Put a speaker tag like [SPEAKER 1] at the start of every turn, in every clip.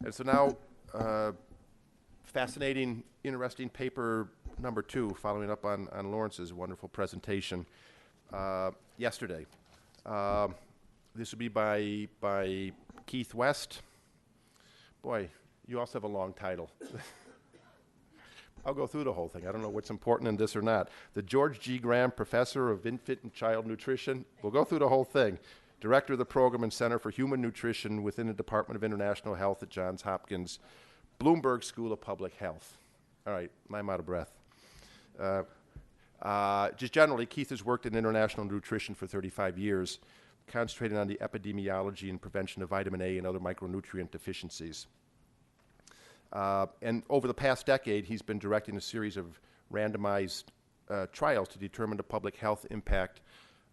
[SPEAKER 1] And so now, fascinating, interesting paper number 2, following up on Lawrence's wonderful presentation yesterday. This would be by Keith West. Boy, you also have a long title. I'll go through the whole thing. I don't know what's important in this or not. The George G. Graham Professor of Infant and Child Nutrition. We'll go through the whole thing. Director of the Program and Center for Human Nutrition within the Department of International Health at Johns Hopkins, Bloomberg School of Public Health. All right, I'm out of breath. Just generally, Keith has worked in international nutrition for 35 years, concentrating on the epidemiology and prevention of vitamin A and other micronutrient deficiencies. And over the past decade, he's been directing a series of randomized trials to determine the public health impact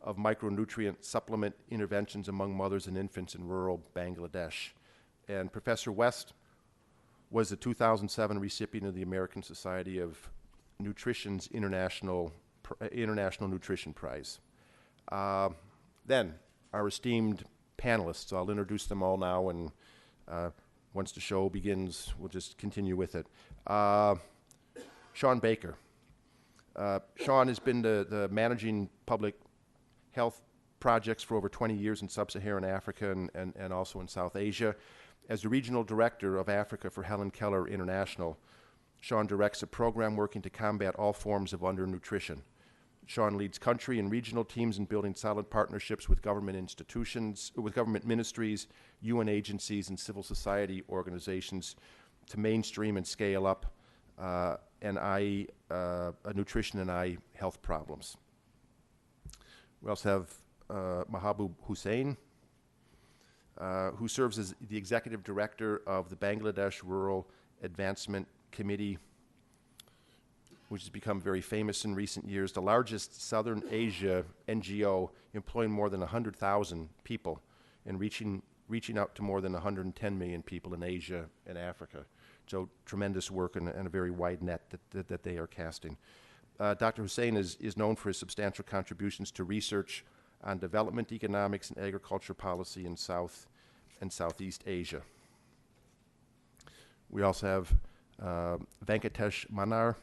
[SPEAKER 1] of micronutrient supplement interventions among mothers and infants in rural Bangladesh. And Professor West was the 2007 recipient of the American Society of Nutrition's International Nutrition Prize. Then, our esteemed panelists, I'll introduce them all now, and once the show begins, we'll just continue with it. Sean Baker. Sean has been the managing public health projects for over 20 years in sub-Saharan Africa and also in South Asia. As the regional director of Africa for Helen Keller International, Sean directs a program working to combat all forms of undernutrition. Sean leads country and regional teams in building solid partnerships with government institutions, with government ministries, UN agencies, and civil society organizations to mainstream and scale up nutrition and eye health problems. We also have Mahabub Hussein, who serves as the executive director of the Bangladesh Rural Advancement Committee, which has become very famous in recent years, the largest Southern Asia NGO employing more than 100,000 people and reaching out to more than 110 million people in Asia and Africa. So tremendous work and a very wide net that they are casting. Dr. Hussein is known for his substantial contributions to research on development economics and agriculture policy in South and Southeast Asia. We also have Venkatesh Manar,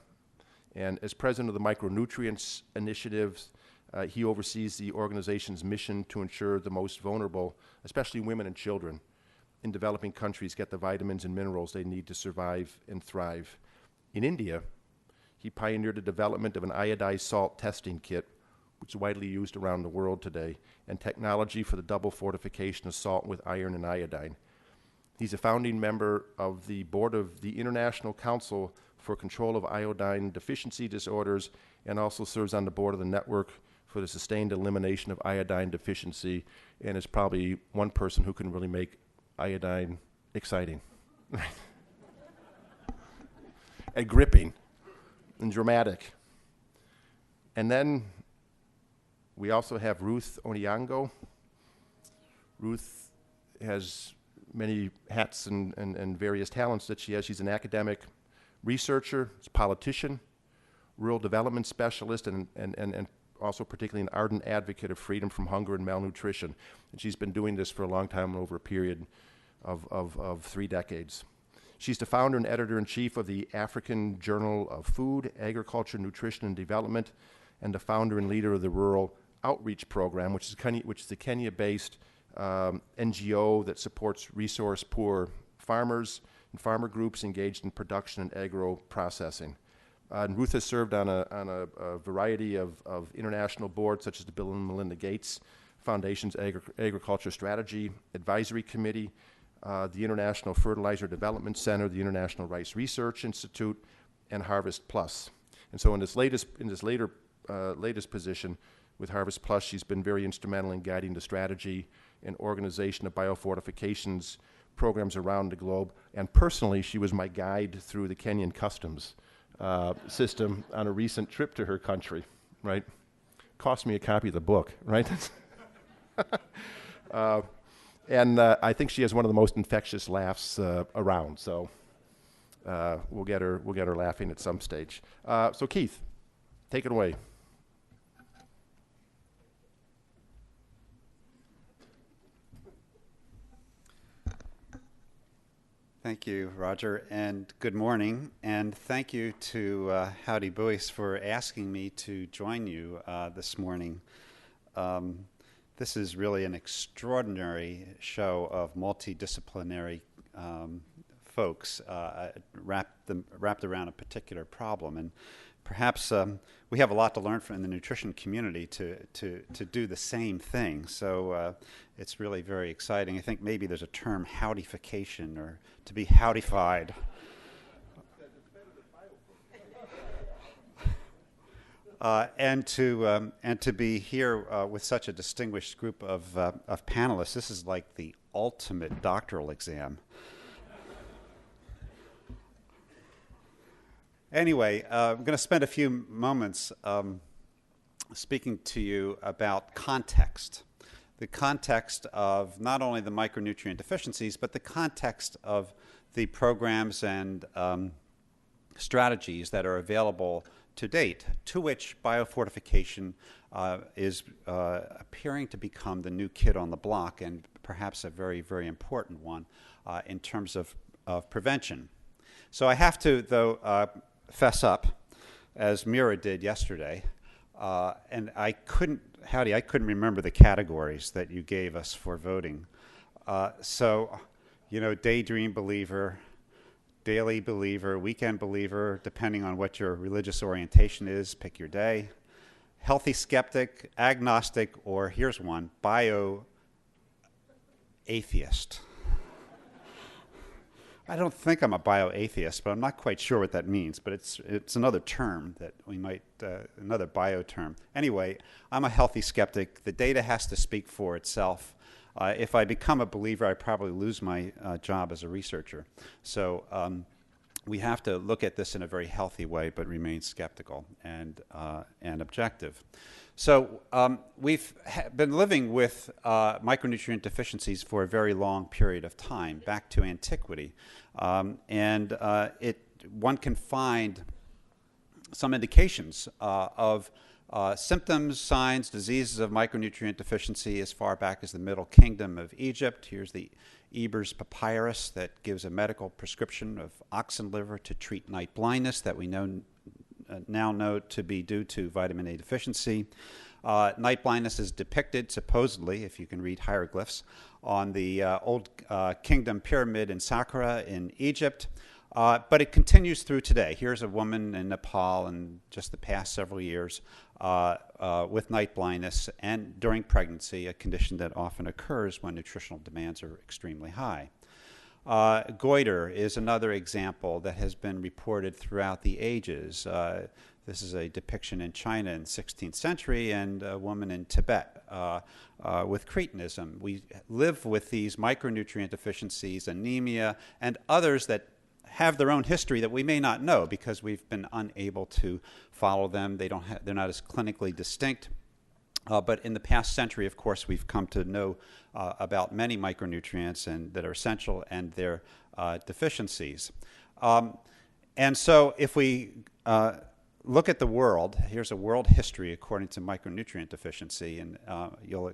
[SPEAKER 1] and as president of the Micronutrients Initiatives, he oversees the organization's mission to ensure the most vulnerable, especially women and children, in developing countries get the vitamins and minerals they need to survive and thrive. In India, he pioneered the development of an iodized salt testing kit, which is widely used around the world today, and technology for the double fortification of salt with iron and iodine. He's a founding member of the board of the International Council for Control of Iodine Deficiency Disorders, and also serves on the board of the Network for the Sustained Elimination of Iodine Deficiency, and is probably one person who can really make iodine exciting and gripping and dramatic. And then we also have Ruth Onyango. Ruth has many hats and various talents that she has. She's an academic researcher, politician, rural development specialist, and also particularly an ardent advocate of freedom from hunger and malnutrition. And she's been doing this for a long time, over a period of 3 decades. She's the founder and editor-in-chief of the African Journal of Food, Agriculture, Nutrition, and Development, and the founder and leader of the Rural Outreach Program, which is a Kenya-based NGO that supports resource-poor farmers and farmer groups engaged in production and agro-processing. And Ruth has served on a variety of international boards, such as the Bill and Melinda Gates Foundation's Agriculture Strategy Advisory Committee, the International Fertilizer Development Center, the International Rice Research Institute, and Harvest Plus. And so in this latest position with Harvest Plus, she's been very instrumental in guiding the strategy and organization of biofortifications programs around the globe. And personally, she was my guide through the Kenyan customs system on a recent trip to her country, right? Cost me a copy of the book, right? And I think she has one of the most infectious laughs around, so we'll get her laughing at some stage. So Keith, take it away.
[SPEAKER 2] Thank you, Roger, and good morning. And thank you to Howdy Boyce for asking me to join you this morning. This is really an extraordinary show of multidisciplinary folks wrapped around a particular problem. And perhaps we have a lot to learn from the nutrition community to do the same thing. So it's really very exciting. I think maybe there's a term, howdification, or to be howdified. And to be here with such a distinguished group of panelists. This is like the ultimate doctoral exam. Anyway, I'm going to spend a few moments speaking to you about context. The context of not only the micronutrient deficiencies, but the context of the programs and strategies that are available to date, to which biofortification is appearing to become the new kid on the block, and perhaps a very, very important one in terms of prevention. So I have to, though, fess up, as Mira did yesterday, and I couldn't remember the categories that you gave us for voting. So, you know, daydream believer, daily believer, weekend believer, depending on what your religious orientation is, pick your day. Healthy skeptic, agnostic, or here's one, bio-atheist. I don't think I'm a bio-atheist, but I'm not quite sure what that means. But it's another term that we might, another bio term. Anyway, I'm a healthy skeptic. The data has to speak for itself. If I become a believer, I probably lose my job as a researcher. So we have to look at this in a very healthy way, but remain skeptical and objective. So we've been living with micronutrient deficiencies for a very long period of time, back to antiquity. One can find some indications of symptoms, signs, diseases of micronutrient deficiency as far back as the Middle Kingdom of Egypt. Here's the Eber's Papyrus that gives a medical prescription of oxen liver to treat night blindness that we now know to be due to vitamin A deficiency. Night blindness is depicted, supposedly, if you can read hieroglyphs, on the Old Kingdom pyramid in Saqqara in Egypt. But it continues through today. Here's a woman in Nepal in just the past several years with night blindness and during pregnancy, a condition that often occurs when nutritional demands are extremely high. Goiter is another example that has been reported throughout the ages. This is a depiction in China in the 16th century and a woman in Tibet with cretinism. We live with these micronutrient deficiencies, anemia, and others that have their own history that we may not know because we've been unable to follow them. They're not as clinically distinct. But in the past century, of course, we've come to know about many micronutrients that are essential and their deficiencies. And so if we look at the world, here's a world history according to micronutrient deficiency, and you'll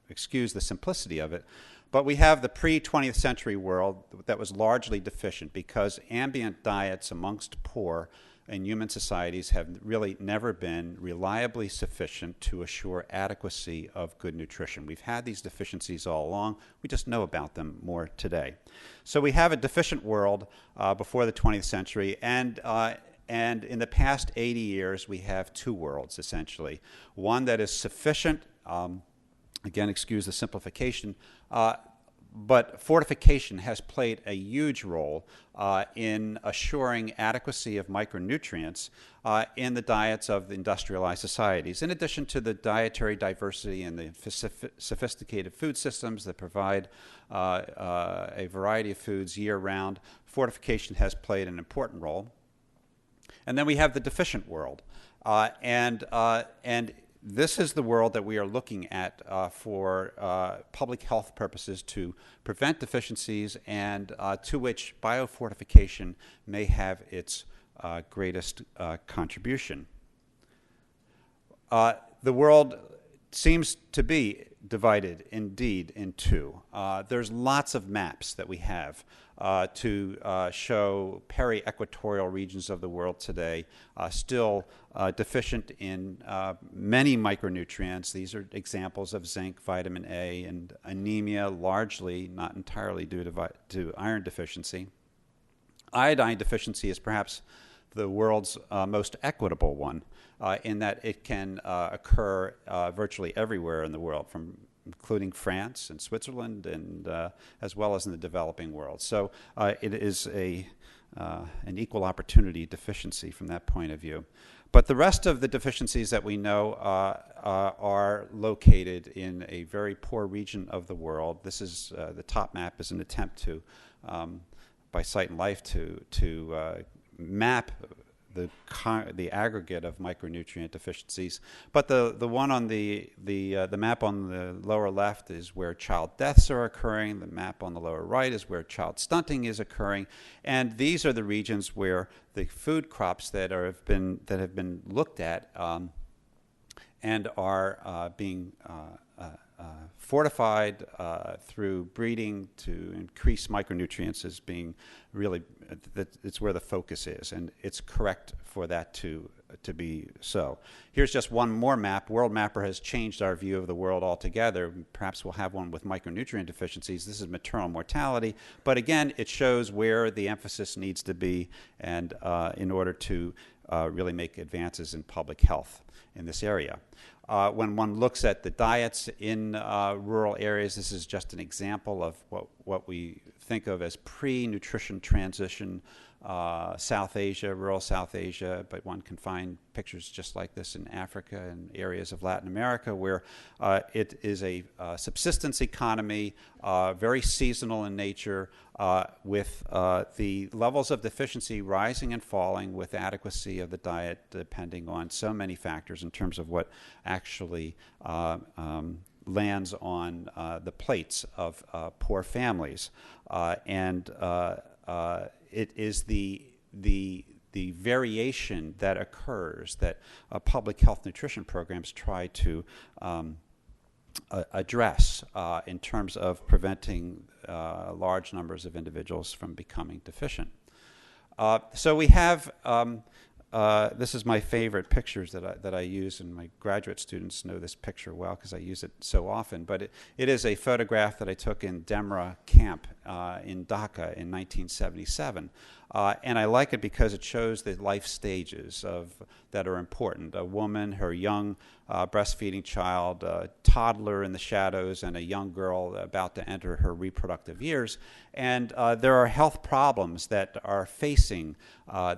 [SPEAKER 2] excuse the simplicity of it. But we have the pre-20th century world that was largely deficient because ambient diets amongst poor in human societies have really never been reliably sufficient to assure adequacy of good nutrition. We've had these deficiencies all along. We just know about them more today. So we have a deficient world before the 20th century, and in the past 80 years, we have two worlds, essentially. One that is sufficient, again, excuse the simplification, but fortification has played a huge role in assuring adequacy of micronutrients in the diets of the industrialized societies, in addition to the dietary diversity and the sophisticated food systems that provide a variety of foods year-round. Fortification has played an important role. And then we have the deficient world. And this is the world that we are looking at for public health purposes to prevent deficiencies and to which biofortification may have its greatest contribution. The world seems to be divided indeed in two. There's lots of maps that we have to show peri-equatorial regions of the world today still deficient in many micronutrients. These are examples of zinc, vitamin A, and anemia, largely, not entirely due to iron deficiency. Iodine deficiency is perhaps the world's most equitable one, in that it can occur virtually everywhere in the world, including France and Switzerland, and as well as in the developing world. So it is an equal opportunity deficiency from that point of view. But the rest of the deficiencies that we know are located in a very poor region of the world. This is the top map is an attempt to, by Sight and Life, to map the aggregate of micronutrient deficiencies. But the one on the map on the lower left is where child deaths are occurring. The map on the lower right is where child stunting is occurring. And these are the regions where the food crops that have been looked at and are being fortified through breeding to increase micronutrients is being really, it's where the focus is, and it's correct for that to be so. Here's just one more map. World Mapper has changed our view of the world altogether. Perhaps we'll have one with micronutrient deficiencies. This is maternal mortality, but again, it shows where the emphasis needs to be, and in order to really make advances in public health in this area. When one looks at the diets in rural areas, this is just an example of what we think of as pre-nutrition transition South Asia, rural South Asia, but one can find pictures just like this in Africa and areas of Latin America where it is a subsistence economy, very seasonal in nature, with the levels of deficiency rising and falling with adequacy of the diet depending on so many factors in terms of what actually lands on the plates of poor families. It is the variation that occurs that public health nutrition programs try to address in terms of preventing large numbers of individuals from becoming deficient. So we have, this is my favorite pictures that I use, and my graduate students know this picture well because I use it so often, but it is a photograph that I took in Demra camp in Dhaka in 1977. And I like it because it shows the life stages that are important. A woman, her young breastfeeding child, a toddler in the shadows, and a young girl about to enter her reproductive years. And there are health problems that are facing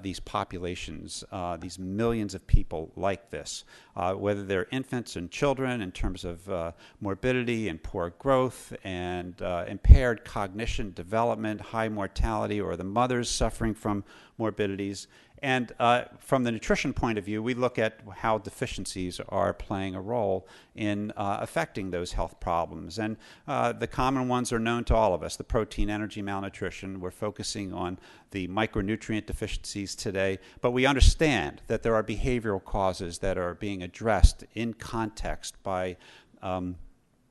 [SPEAKER 2] these populations, these millions of people like this, whether they're infants and children in terms of morbidity and poor growth and impaired cognition, development, high mortality, or the mothers suffering from morbidities. And from the nutrition point of view, we look at how deficiencies are playing a role in affecting those health problems. And the common ones are known to all of us, the protein, energy, malnutrition. We're focusing on the micronutrient deficiencies today, but we understand that there are behavioral causes that are being addressed in context by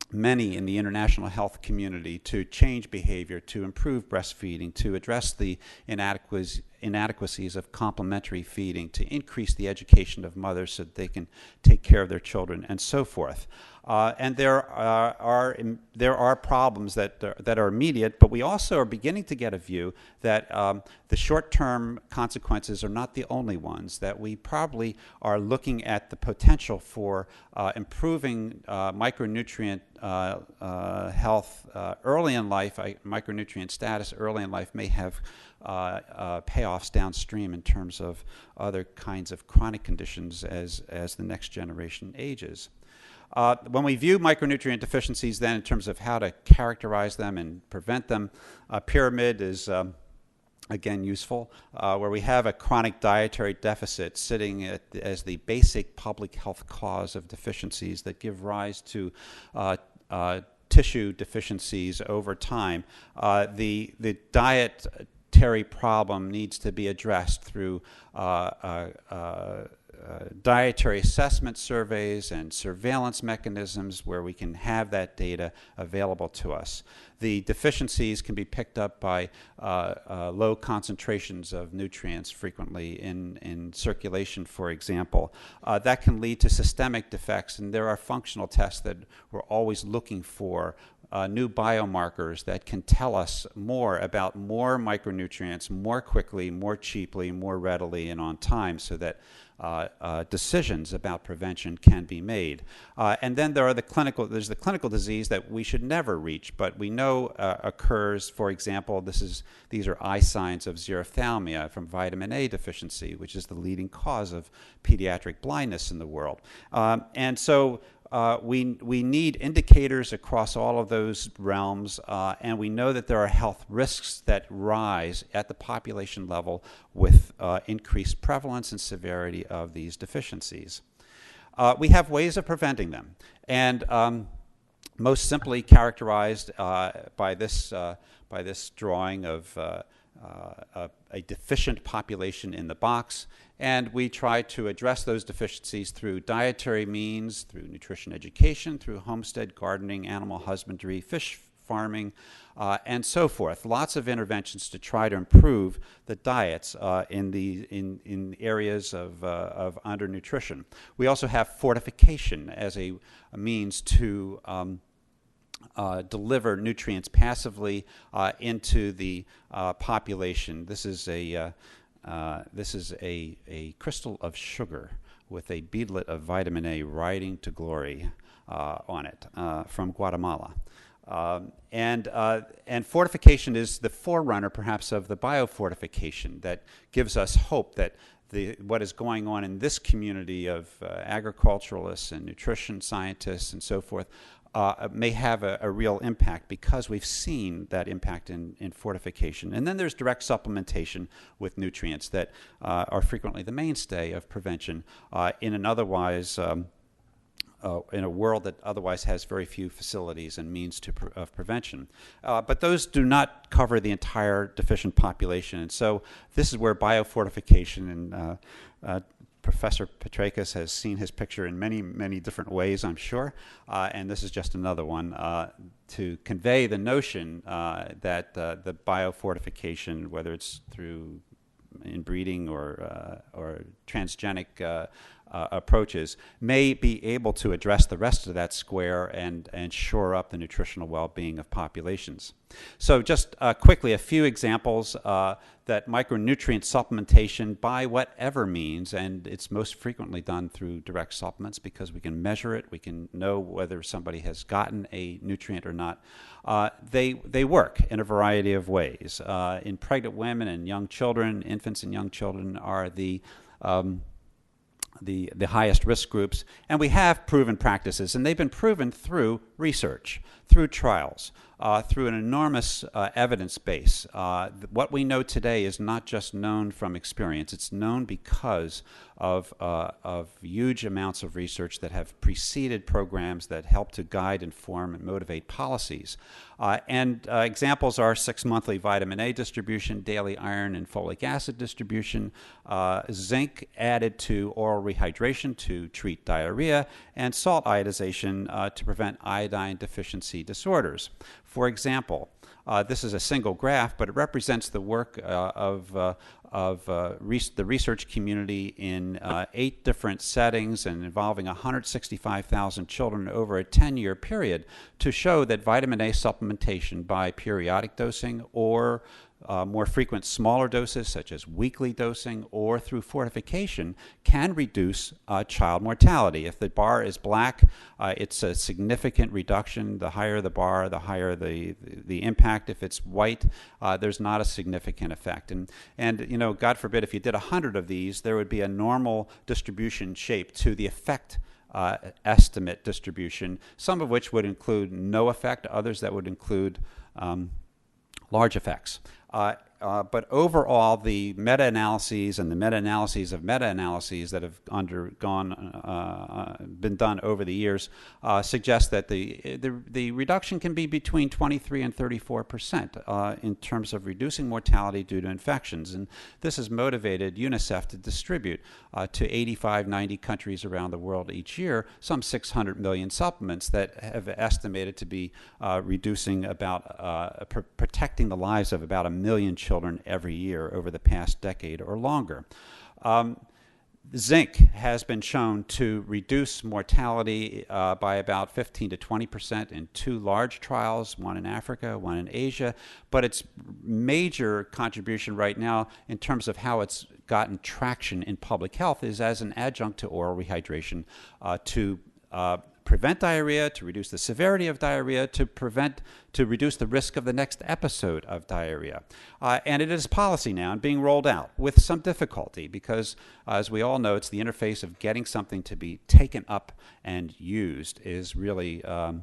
[SPEAKER 2] many in the international health community to change behavior, to improve breastfeeding, to address the inadequacies of complementary feeding, to increase the education of mothers so that they can take care of their children, and so forth. And there are problems that are immediate, but we also are beginning to get a view that the short-term consequences are not the only ones, that we probably are looking at the potential for improving micronutrient health early in life. Micronutrient status early in life may have payoffs downstream in terms of other kinds of chronic conditions as the next generation ages. When we view micronutrient deficiencies then in terms of how to characterize them and prevent them, a pyramid is again useful, where we have a chronic dietary deficit sitting as the basic public health cause of deficiencies that give rise to tissue deficiencies over time. The dietary problem needs to be addressed through dietary assessment surveys and surveillance mechanisms where we can have that data available to us. The deficiencies can be picked up by low concentrations of nutrients frequently in circulation, for example. That can lead to systemic defects, and there are functional tests that we're always looking for new biomarkers that can tell us more about more micronutrients more quickly, more cheaply, more readily, and on time, so that decisions about prevention can be made. And then there's the clinical disease that we should never reach, but we know occurs. For example, these are eye signs of xerophthalmia from vitamin A deficiency, which is the leading cause of pediatric blindness in the world. And so we need indicators across all of those realms, and we know that there are health risks that rise at the population level with increased prevalence and severity of these deficiencies. We have ways of preventing them, and most simply characterized by this drawing of a deficient population in the box. And we try to address those deficiencies through dietary means, through nutrition education, through homestead gardening, animal husbandry, fish farming, and so forth. Lots of interventions to try to improve the diets in areas of undernutrition. We also have fortification as a means to deliver nutrients passively into the population. This is a crystal of sugar with a beadlet of vitamin A riding to glory on it from Guatemala. And fortification is the forerunner, perhaps, of the biofortification that gives us hope that what is going on in this community of agriculturalists and nutrition scientists and so forth may have a real impact, because we've seen that impact in fortification. And then there's direct supplementation with nutrients that are frequently the mainstay of prevention in an otherwise in a world that otherwise has very few facilities and means of prevention. But those do not cover the entire deficient population. And so this is where biofortification and Professor Petrakis has seen his picture in many, many different ways, I'm sure, and this is just another one to convey the notion that the biofortification, whether it's through inbreeding or transgenic approaches, may be able to address the rest of that square and shore up the nutritional well-being of populations. So just quickly, a few examples that micronutrient supplementation by whatever means, and it's most frequently done through direct supplements because we can measure it, we can know whether somebody has gotten a nutrient or not. They work in a variety of ways. In pregnant women and young children, infants and young children are the highest risk groups, and we have proven practices, and they've been proven through research, through trials, through an enormous evidence base. What we know today is not just known from experience. It's known because of huge amounts of research that have preceded programs that help to guide, inform, and motivate policies. Examples are 6-monthly vitamin A distribution, daily iron and folic acid distribution, zinc added to oral rehydration to treat diarrhea, and salt iodization to prevent iodine deficiency disorders. For example, this is a single graph, but it represents the work of the research community in 8 different settings and involving 165,000 children over a 10-year period to show that vitamin A supplementation by periodic dosing or more frequent smaller doses such as weekly dosing or through fortification can reduce child mortality. If the bar is black, it's a significant reduction. The higher the bar, the higher the impact. If it's white, there's not a significant effect. And you know, God forbid, if you did 100 of these, there would be a normal distribution shape to the effect estimate distribution, some of which would include no effect, others that would include large effects. but overall, the meta-analyses and the meta-analyses of meta-analyses that have been done over the years suggest that the reduction can be between 23 and 34% in terms of reducing mortality due to infections. And this has motivated UNICEF to distribute to 85, 90 countries around the world each year some 600 million supplements that have estimated to be reducing about, protecting the lives of about 1 million children every year over the past decade or longer. Zinc has been shown to reduce mortality by about 15 to 20% in 2 large trials, one in Africa, one in Asia. But its major contribution right now in terms of how it's gotten traction in public health is as an adjunct to oral rehydration to prevent diarrhea, to reduce the severity of diarrhea, to reduce the risk of the next episode of diarrhea. And it is policy now and being rolled out with some difficulty because, as we all know, it's the interface of getting something to be taken up and used is really a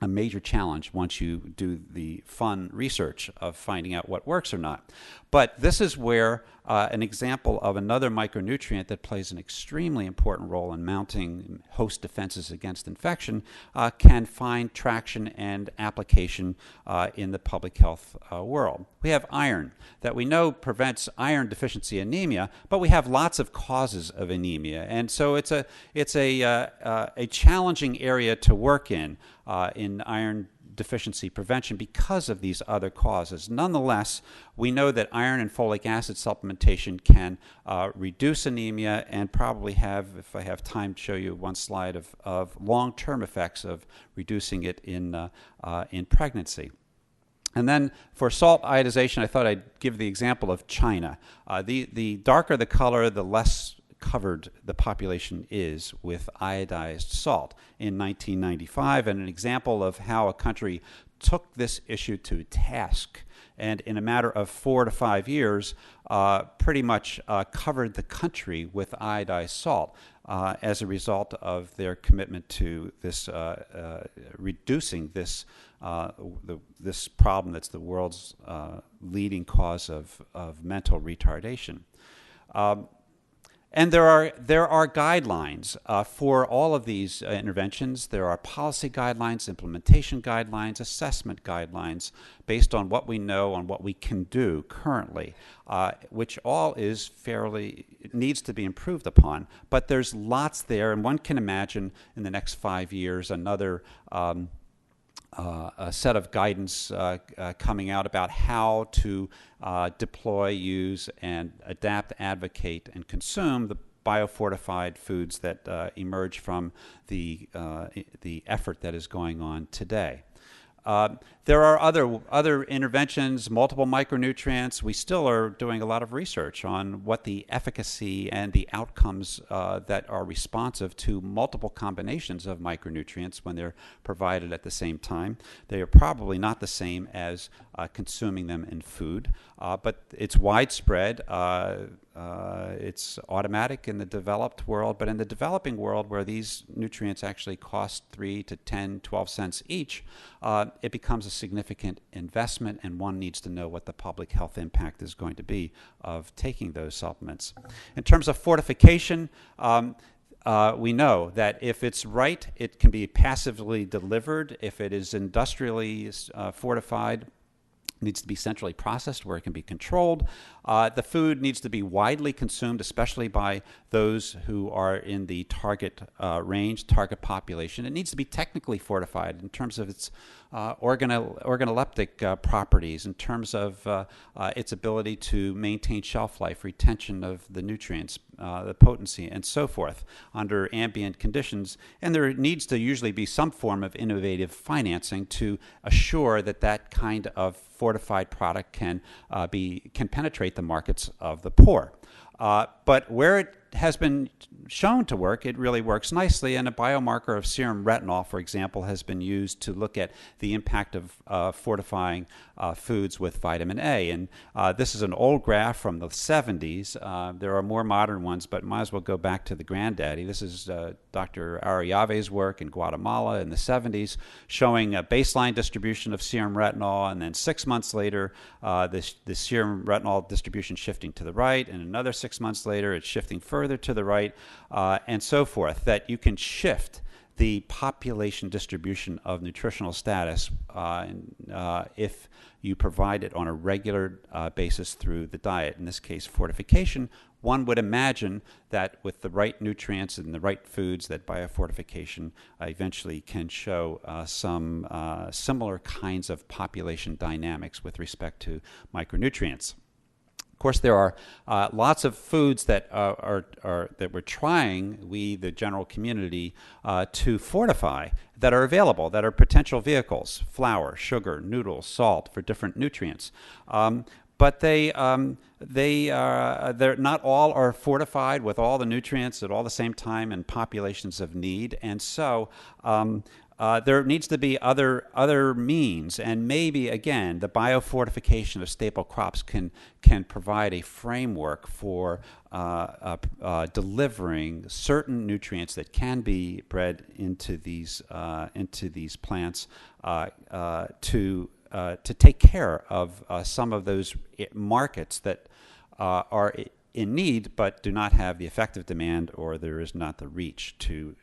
[SPEAKER 2] major challenge once you do the fun research of finding out what works or not. But this is where an example of another micronutrient that plays an extremely important role in mounting host defenses against infection can find traction and application in the public health world. We have iron that we know prevents iron deficiency anemia, but we have lots of causes of anemia, and so it's a challenging area to work in iron deficiency prevention because of these other causes. Nonetheless, we know that iron and folic acid supplementation can reduce anemia and probably have, if I have time to show you one slide of long-term effects of reducing it in pregnancy. And then for salt iodization, I thought I'd give the example of China. The darker the color, the less covered the population is with iodized salt in 1995, and an example of how a country took this issue to task and in a matter of 4 to 5 years pretty much covered the country with iodized salt as a result of their commitment to this reducing this this problem that's the world's leading cause of mental retardation. And there are guidelines for all of these interventions. There are policy guidelines, implementation guidelines, assessment guidelines based on what we know and what we can do currently, which all is needs to be improved upon. But there's lots there, and one can imagine in the next 5 years another a set of guidance coming out about how to deploy, use, and adapt, advocate, and consume the biofortified foods that emerge from the effort that is going on today. There are other interventions, multiple micronutrients. We still are doing a lot of research on what the efficacy and the outcomes that are responsive to multiple combinations of micronutrients when they're provided at the same time. They are probably not the same as consuming them in food, but it's widespread. It's automatic in the developed world, but in the developing world where these nutrients actually cost 3 to 10, 12 cents each, it becomes a significant investment, and one needs to know what the public health impact is going to be of taking those supplements. In terms of fortification, we know that if it's right, it can be passively delivered. If it is industrially fortified, needs to be centrally processed where it can be controlled. The food needs to be widely consumed, especially by those who are in the target range, target population. It needs to be technically fortified in terms of its organoleptic properties, in terms of its ability to maintain shelf life, retention of the nutrients, the potency, and so forth under ambient conditions. And there needs to usually be some form of innovative financing to assure that that kind of fortified product can penetrate the markets of the poor. But where it has been shown to work, it really works nicely. And a biomarker of serum retinol, for example, has been used to look at the impact of fortifying foods with vitamin A. And this is an old graph from the 70s. There are more modern ones, but might as well go back to the granddaddy. This is Dr. Ariave's work in Guatemala in the 70s, showing a baseline distribution of serum retinol, and then 6 months later, the serum retinol distribution shifting to the right, and another 6 months later, it's shifting further to the right, and so forth, that you can shift the population distribution of nutritional status if you provide it on a regular basis through the diet. In this case, fortification. One would imagine that with the right nutrients and the right foods, that biofortification eventually can show some similar kinds of population dynamics with respect to micronutrients. Of course, there are lots of foods that that we're trying, we, the general community, to fortify, that are available, that are potential vehicles: flour, sugar, noodles, salt for different nutrients. But they're not all are fortified with all the nutrients at all the same time in populations of need, and so there needs to be other means, and maybe again the biofortification of staple crops can provide a framework for delivering certain nutrients that can be bred into these plants to take care of some of those markets that are in need but do not have the effective demand, or there is not the reach to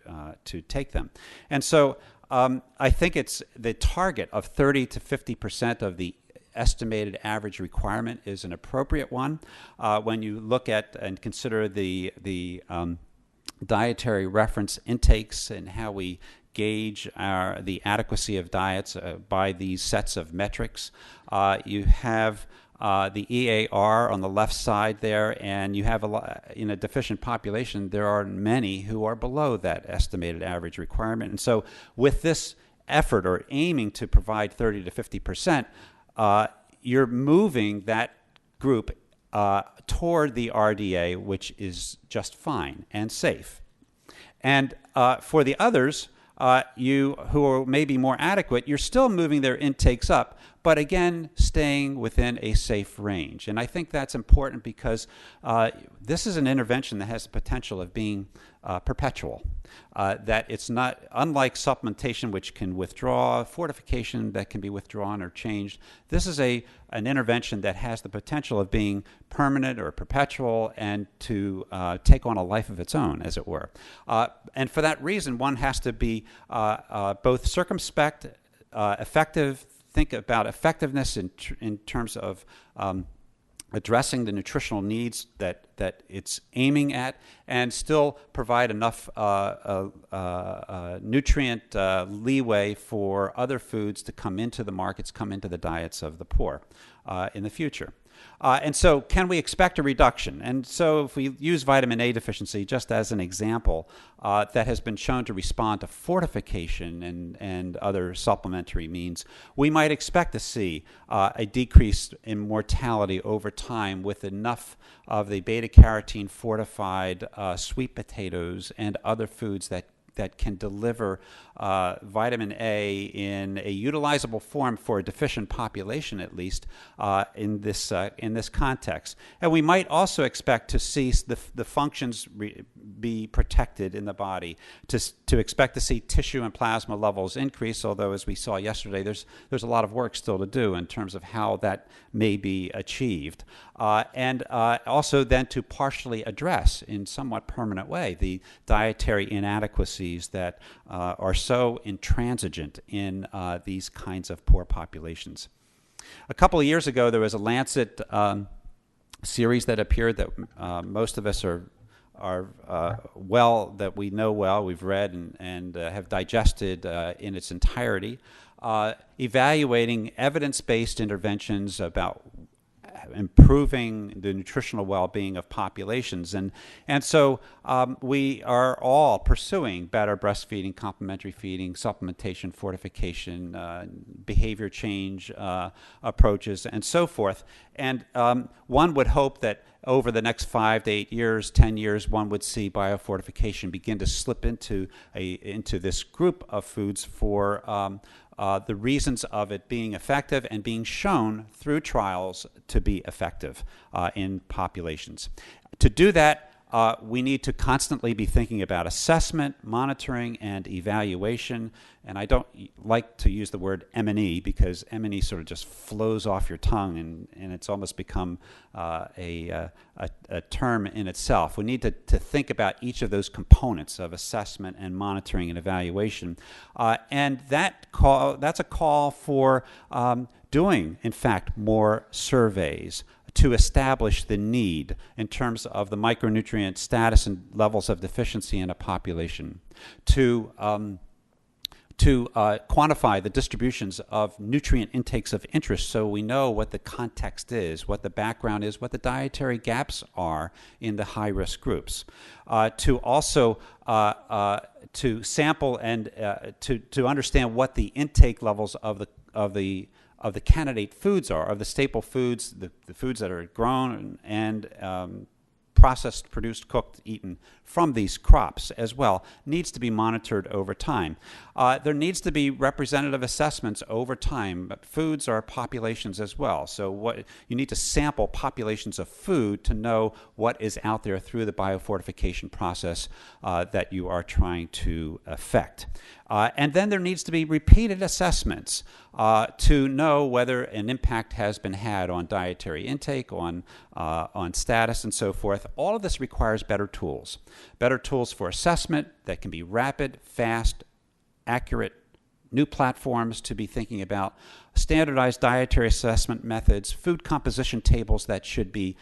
[SPEAKER 2] take them. And so I think it's the target of 30 to 50% of the estimated average requirement is an appropriate one when you look at and consider the dietary reference intakes and how we gauge the adequacy of diets by these sets of metrics. You have the EAR on the left side there, and you have in a deficient population, there are many who are below that estimated average requirement. And so with this effort, or aiming to provide 30 to 50%, you're moving that group toward the RDA, which is just fine and safe. And for the others, who are maybe more adequate, you're still moving their intakes up, but again, staying within a safe range. And I think that's important because this is an intervention that has the potential of being perpetual. That it's not, unlike supplementation, which can withdraw, fortification that can be withdrawn or changed, this is an intervention that has the potential of being permanent or perpetual and to take on a life of its own, as it were. And for that reason, one has to be both circumspect, effective, think about effectiveness in terms of addressing the nutritional needs that it's aiming at, and still provide enough nutrient leeway for other foods to come into the markets, come into the diets of the poor in the future. And so can we expect a reduction? And so if we use vitamin A deficiency just as an example that has been shown to respond to fortification and other supplementary means, we might expect to see a decrease in mortality over time with enough of the beta-carotene fortified sweet potatoes and other foods that can deliver vitamin A in a utilizable form for a deficient population, at least in this context. And we might also expect to see the functions be protected in the body, to expect to see tissue and plasma levels increase, although as we saw yesterday, there's a lot of work still to do in terms of how that may be achieved. And also then to partially address in somewhat permanent way the dietary inadequacies that are so intransigent in these kinds of poor populations. A couple of years ago, there was a Lancet series that appeared that most of us are that we know well, we've read and have digested in its entirety, evaluating evidence-based interventions about improving the nutritional well-being of populations. And so we are all pursuing better breastfeeding, complementary feeding, supplementation, fortification, behavior change approaches, and so forth. And one would hope that over the next 5 to 8 years, 10 years, one would see biofortification begin to slip into this group of foods for the reasons of it being effective and being shown through trials to be effective in populations. To do that, we need to constantly be thinking about assessment, monitoring, and evaluation. And I don't like to use the word M&E because M&E sort of just flows off your tongue, and it's almost become a term in itself. We need to think about each of those components of assessment and monitoring and evaluation. And that's a call for doing, in fact, more surveys to establish the need in terms of the micronutrient status and levels of deficiency in a population, to quantify the distributions of nutrient intakes of interest so we know what the context is, what the background is, what the dietary gaps are in the high-risk groups, to also to sample and to understand what the intake levels of the candidate foods are, of the staple foods, the foods that are grown and processed, produced, cooked, eaten from these crops as well, needs to be monitored over time. There needs to be representative assessments over time, but foods are populations as well. So you need to sample populations of food to know what is out there through the biofortification process that you are trying to affect. And then there needs to be repeated assessments to know whether an impact has been had on dietary intake, on status, and so forth. All of this requires better tools for assessment that can be rapid, fast, accurate, new platforms to be thinking about, standardized dietary assessment methods, food composition tables that should be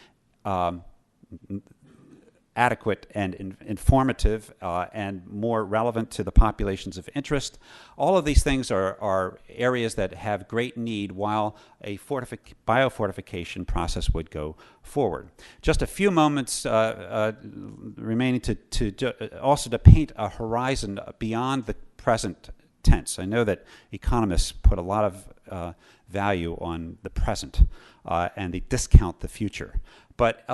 [SPEAKER 2] adequate and informative and more relevant to the populations of interest. All of these things are areas that have great need while a biofortification process would go forward. Just a few moments remaining also to paint a horizon beyond the present tense. I know that economists put a lot of value on the present and they discount the future. But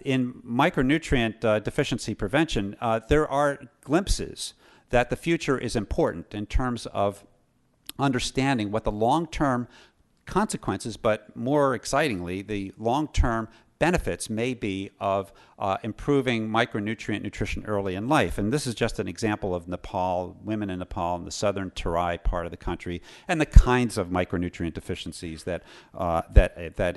[SPEAKER 2] in micronutrient deficiency prevention, there are glimpses that the future is important in terms of understanding what the long-term consequences, but more excitingly, the long-term benefits may be of improving micronutrient nutrition early in life. And this is just an example of Nepal, women in Nepal in the southern Terai part of the country, and the kinds of micronutrient deficiencies that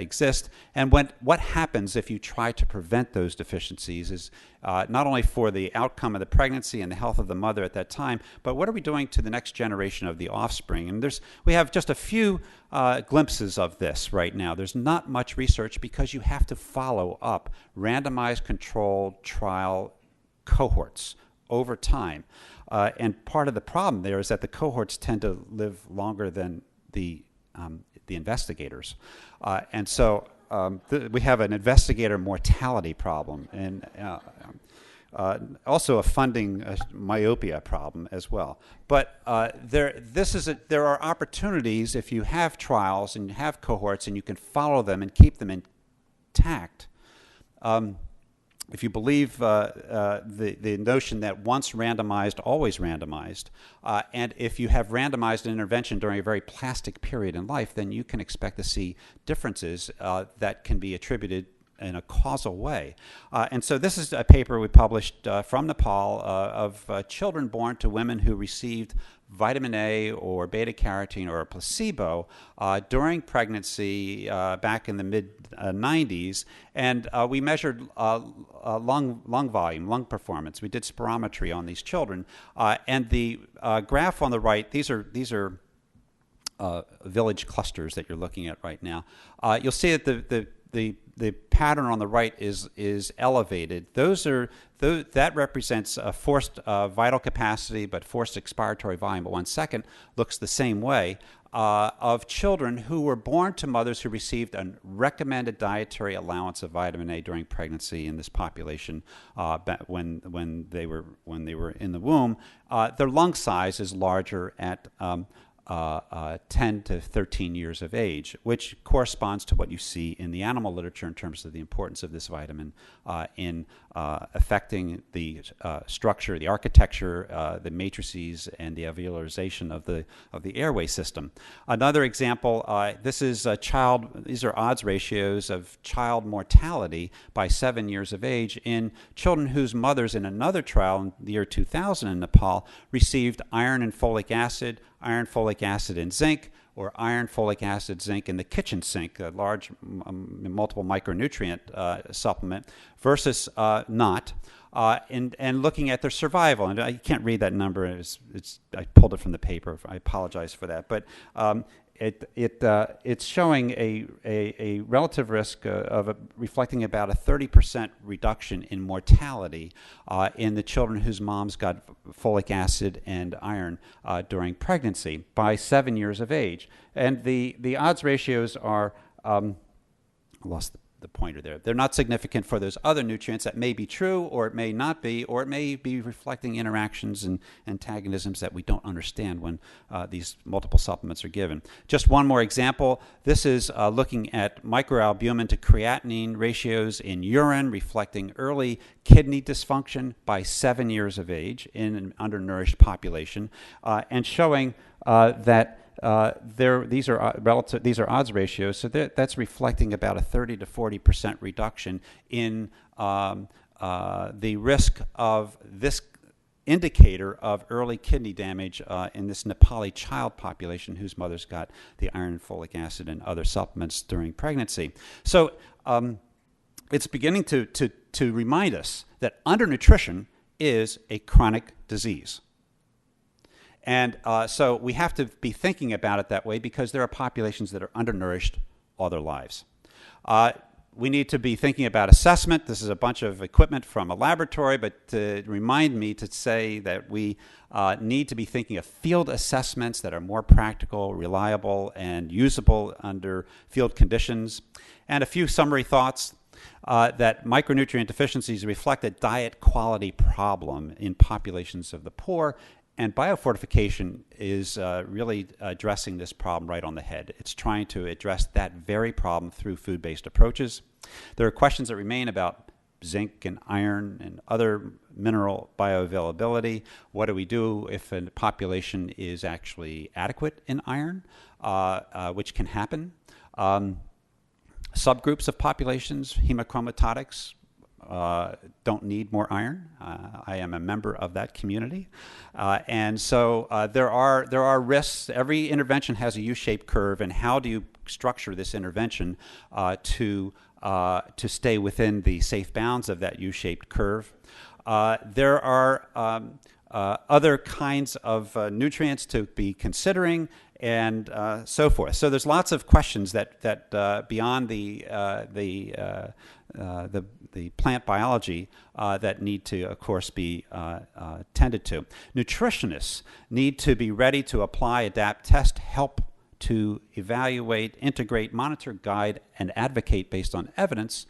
[SPEAKER 2] exist. And what happens if you try to prevent those deficiencies is not only for the outcome of the pregnancy and the health of the mother at that time, but what are we doing to the next generation of the offspring? And we have just a few glimpses of this right now. There's not much research because you have to follow up randomized controlled trial cohorts over time. And part of the problem there is that the cohorts tend to live longer than the investigators. And so we have an investigator mortality problem and also a funding myopia problem as well. But there are opportunities if you have trials and you have cohorts and you can follow them and keep them intact. If you believe the notion that once randomized, always randomized, and if you have randomized an intervention during a very plastic period in life, then you can expect to see differences that can be attributed in a causal way. And so this is a paper we published from Nepal of children born to women who received vitamin A or beta-carotene or a placebo during pregnancy back in the mid-90s. And we measured lung volume, lung performance. We did spirometry on these children. And the graph on the right, these are village clusters that you're looking at right now. You'll see that the pattern on the right is elevated. That represents a forced vital capacity, but forced expiratory volume at 1 second looks the same way of children who were born to mothers who received a recommended dietary allowance of vitamin A during pregnancy in this population when they were in the womb. Their lung size is larger at 10 to 13 years of age, which corresponds to what you see in the animal literature in terms of the importance of this vitamin in affecting the structure, the architecture, the matrices, and the alveolarization of the airway system. Another example, these are odds ratios of child mortality by 7 years of age in children whose mothers in another trial in the year 2000 in Nepal received iron and folic acid, iron, folic acid, and zinc, or iron, folic acid, zinc in the kitchen sink, a large multiple micronutrient supplement, versus not, and looking at their survival. And I can't read that number. I pulled it from the paper. I apologize for that. But it's showing a relative risk of reflecting about a 30% reduction in mortality in the children whose moms got folic acid and iron during pregnancy by 7 years of age. And the odds ratios are, I lost the pointer there. They're not significant for those other nutrients. That may be true, or it may not be, or it may be reflecting interactions and antagonisms that we don't understand when these multiple supplements are given. Just one more example. This is looking at microalbumin to creatinine ratios in urine, reflecting early kidney dysfunction by 7 years of age in an undernourished population, and showing that these are odds ratios, so that's reflecting about a 30 to 40% reduction in the risk of this indicator of early kidney damage in this Nepali child population whose mothers got the iron and folic acid and other supplements during pregnancy. So it's beginning to remind us that undernutrition is a chronic disease. And so we have to be thinking about it that way because there are populations that are undernourished all their lives. We need to be thinking about assessment. This is a bunch of equipment from a laboratory, but to remind me to say that we need to be thinking of field assessments that are more practical, reliable, and usable under field conditions. And a few summary thoughts. That micronutrient deficiencies reflect a diet quality problem in populations of the poor. And biofortification is really addressing this problem right on the head. It's trying to address that very problem through food-based approaches. There are questions that remain about zinc and iron and other mineral bioavailability. What do we do if a population is actually adequate in iron, which can happen? Subgroups of populations, hemochromatotics, don't need more iron. I am a member of that community. And so there are risks. Every intervention has a U-shaped curve, and how do you structure this intervention to stay within the safe bounds of that U-shaped curve? There are other kinds of nutrients to be considering, and so forth. So there's lots of questions that beyond the plant biology that need to, of course, be tended to. Nutritionists need to be ready to apply, adapt, test, help to evaluate, integrate, monitor, guide, and advocate based on evidence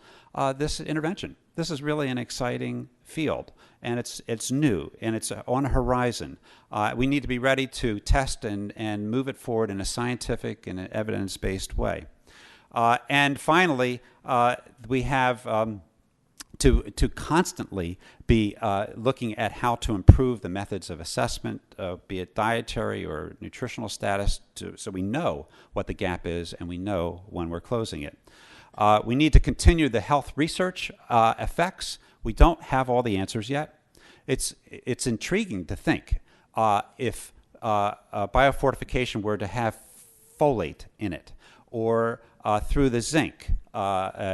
[SPEAKER 2] this intervention. This is really an exciting field, and it's new, and it's on a horizon. We need to be ready to test and move it forward in a scientific and an evidence-based way. And finally, we have to constantly be looking at how to improve the methods of assessment, be it dietary or nutritional status, so we know what the gap is and we know when we're closing it. We need to continue the health research effects. We don't have all the answers yet. It's intriguing to think if biofortification were to have folate in it, or through the zinc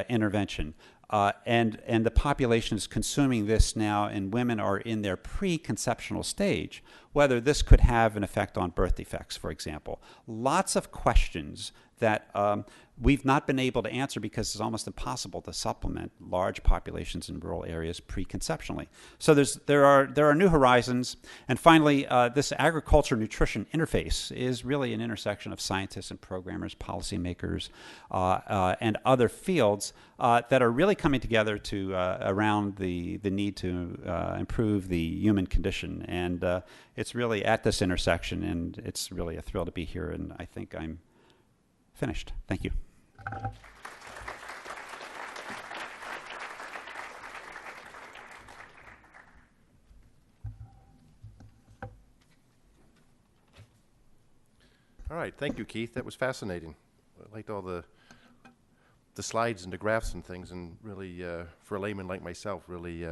[SPEAKER 2] intervention, and the population is consuming this now, and women are in their preconceptional stage, whether this could have an effect on birth defects, for example. Lots of questions that we've not been able to answer because it's almost impossible to supplement large populations in rural areas preconceptionally. So there are new horizons. And finally, this agriculture nutrition interface is really an intersection of scientists and programmers, policymakers, and other fields that are really coming together to around the need to improve the human condition. And it's really at this intersection, and it's really a thrill to be here. And I think I'm finished. Thank you.
[SPEAKER 1] All right, thank you, Keith. That was fascinating. I liked all the slides and the graphs and things, and really, for a layman like myself, really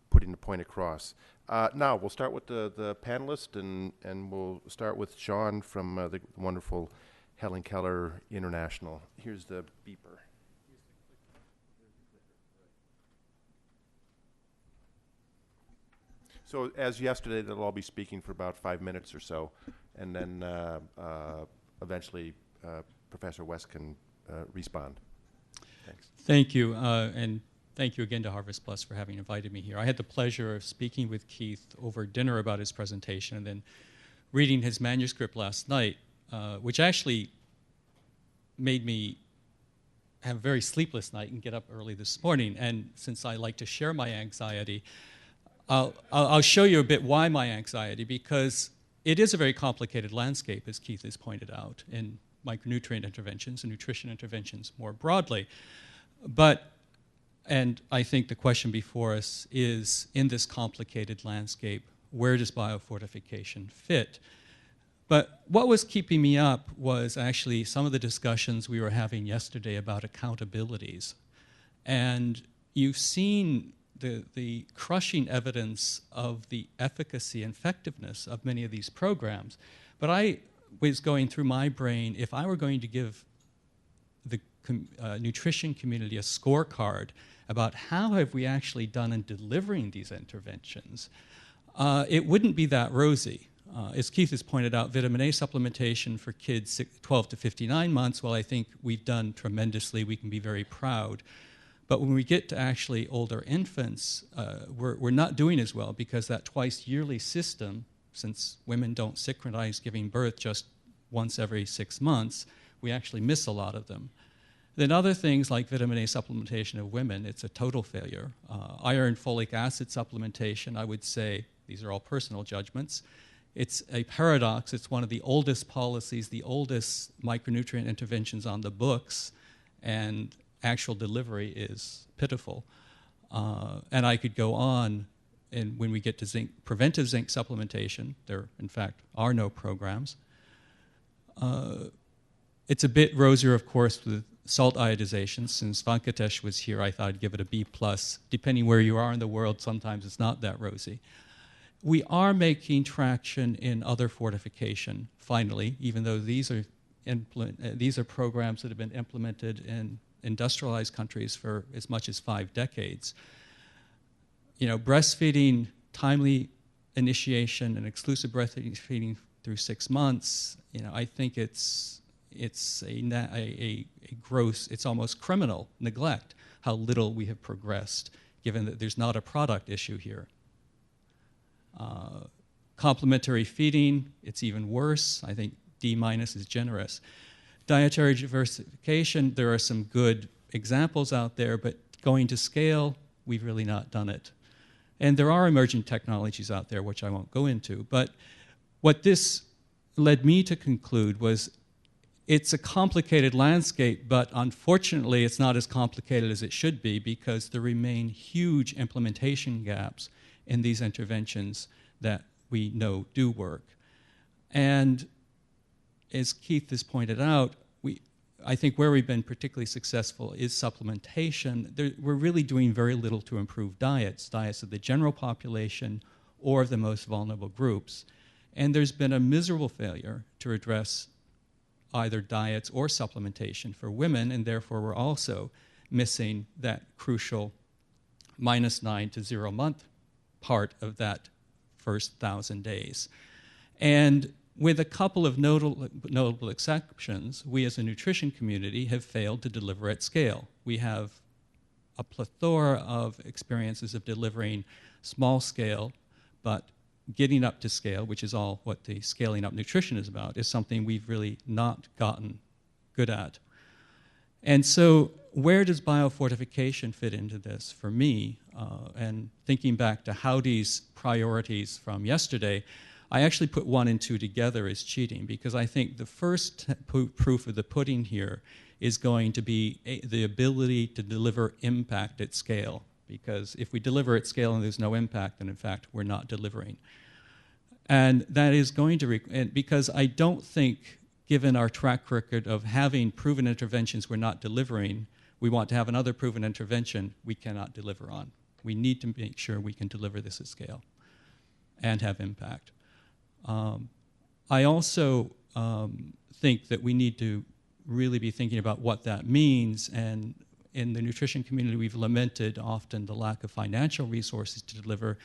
[SPEAKER 1] putting the point across. Now, we'll start with the panelists, and we'll start with Sean from the wonderful Helen Keller International. Here's the beeper. So as yesterday, they'll all be speaking for about 5 minutes or so, and then eventually Professor West can respond. Thanks.
[SPEAKER 3] Thank you, and thank you again to Harvest Plus for having invited me here. I had the pleasure of speaking with Keith over dinner about his presentation and then reading his manuscript last night, which actually made me have a very sleepless night and get up early this morning. And since I like to share my anxiety, I'll show you a bit why my anxiety, because it is a very complicated landscape, as Keith has pointed out, in micronutrient interventions and nutrition interventions more broadly. And I think the question before us is, in this complicated landscape, where does biofortification fit? But what was keeping me up was actually some of the discussions we were having yesterday about accountabilities. And you've seen the crushing evidence of the efficacy and effectiveness of many of these programs. But I was going through my brain, if I were going to give the nutrition community a scorecard about how have we actually done in delivering these interventions, it wouldn't be that rosy. As Keith has pointed out, vitamin A supplementation for kids 12 to 59 months, well, I think we've done tremendously. We can be very proud. But when we get to actually older infants, we're not doing as well, because that twice yearly system, since women don't synchronize giving birth just once every 6 months, we actually miss a lot of them. Then other things like vitamin A supplementation of women, it's a total failure. Iron folic acid supplementation, I would say, these are all personal judgments, it's a paradox. It's one of the oldest policies, the oldest micronutrient interventions on the books, and actual delivery is pitiful. And I could go on, and when we get to zinc, preventive zinc supplementation, there, in fact, are no programs. It's a bit rosier, of course, with salt iodization. Since Venkatesh was here, I thought I'd give it a B+. Depending where you are in the world, sometimes it's not that rosy. We are making traction in other fortification, finally, even though these are programs that have been implemented in industrialized countries for as much as 5 decades. You know, breastfeeding, timely initiation, and exclusive breastfeeding through 6 months, you know, I think it's a gross, it's almost criminal neglect how little we have progressed, given that there's not a product issue here. Complementary feeding, it's even worse. I think D- is generous. Dietary diversification, there are some good examples out there, but going to scale, we've really not done it. And there are emerging technologies out there, which I won't go into. But what this led me to conclude was it's a complicated landscape, but unfortunately it's not as complicated as it should be, because there remain huge implementation gaps in these interventions that we know do work. And as Keith has pointed out, I think where we've been particularly successful is supplementation. We're really doing very little to improve diets of the general population or of the most vulnerable groups. And there's been a miserable failure to address either diets or supplementation for women, and therefore we're also missing that crucial -9 to 0 month part of that first 1,000 days. And with a couple of notable exceptions, we as a nutrition community have failed to deliver at scale. We have a plethora of experiences of delivering small scale, but getting up to scale, which is all what the scaling up nutrition is about, is something we've really not gotten good at. And so where does biofortification fit into this for me? And thinking back to Howdy's priorities from yesterday, I actually put 1 and 2 together as cheating, because I think the first proof of the pudding here is going to be the ability to deliver impact at scale. Because if we deliver at scale and there's no impact, then in fact we're not delivering. And that is going to, because I don't think, given our track record of having proven interventions we're not delivering, we want to have another proven intervention we cannot deliver on. We need to make sure we can deliver this at scale and have impact. I also think that we need to really be thinking about what that means, and in the nutrition community we've lamented often the lack of financial resources to deliver,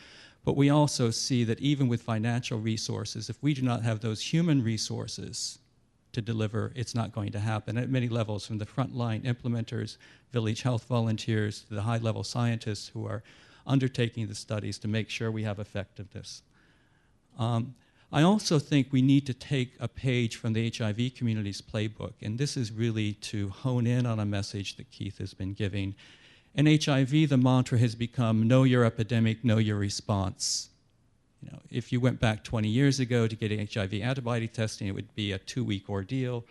[SPEAKER 3] but we also see that even with financial resources, if we do not have those human resources to deliver, it's not going to happen at many levels, from the frontline implementers, village health volunteers, to the high-level scientists who are undertaking the studies to make sure we have effectiveness. I also think we need to take a page from the HIV community's playbook, and this is really to hone in on a message that Keith has been giving. In HIV, the mantra has become, know your epidemic, know your response. You know, if you went back 20 years ago to get HIV antibody testing, it would be a 2-week ordeal.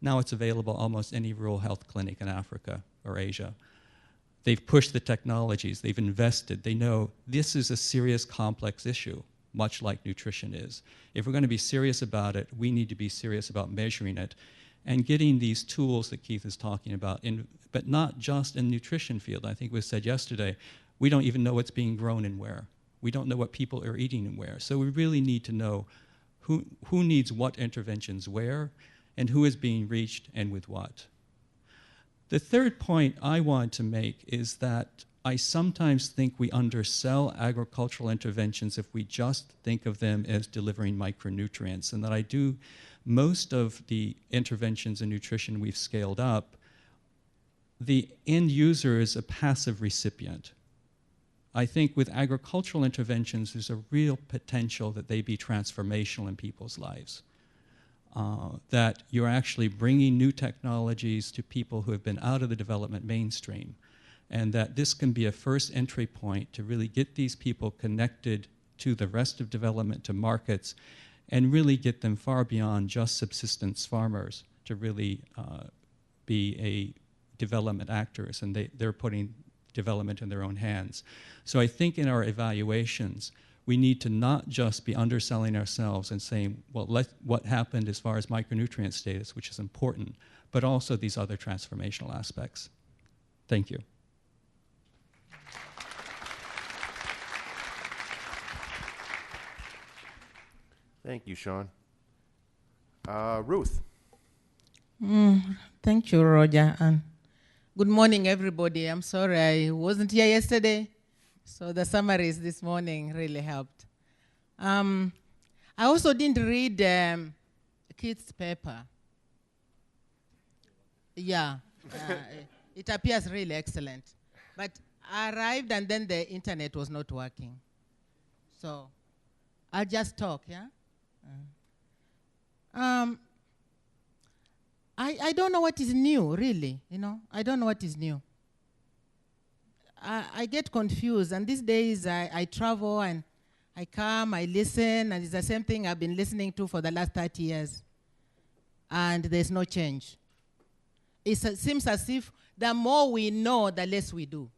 [SPEAKER 3] Now it's available almost any rural health clinic in Africa or Asia. They've pushed the technologies, they've invested, they know this is a serious, complex issue, much like nutrition is. If we're going to be serious about it, we need to be serious about measuring it and getting these tools that Keith is talking about, but not just in the nutrition field. I think it was said yesterday, we don't even know what's being grown and where. We don't know what people are eating and where. So we really need to know who needs what interventions where, and who is being reached and with what. The third point I want to make is that I sometimes think we undersell agricultural interventions if we just think of them as delivering micronutrients, and that I do most of the interventions in nutrition we've scaled up, the end user is a passive recipient. I think with agricultural interventions, there's a real potential that they be transformational in people's lives. That you're actually bringing new technologies to people who have been out of the development mainstream, and that this can be a first entry point to really get these people connected to the rest of development, to markets, and really get them far beyond just subsistence farmers to really be a development actors, and they're putting development in their own hands. So I think in our evaluations, we need to not just be underselling ourselves and saying, well, what happened as far as micronutrient status, which is important, but also these other transformational aspects. Thank you.
[SPEAKER 1] Thank you, Sean. Ruth.
[SPEAKER 4] Thank you, Roger. And good morning, everybody. I'm sorry I wasn't here yesterday, so the summaries this morning really helped. I also didn't read Keith's paper. Yeah, it appears really excellent. But I arrived and then the internet was not working. So I'll just talk, yeah? I don't know what is new, really, you know? I don't know what is new. I get confused, and these days I travel and I come, I listen, and it's the same thing I've been listening to for the last 30 years. And there's no change. It seems as if the more we know, the less we do.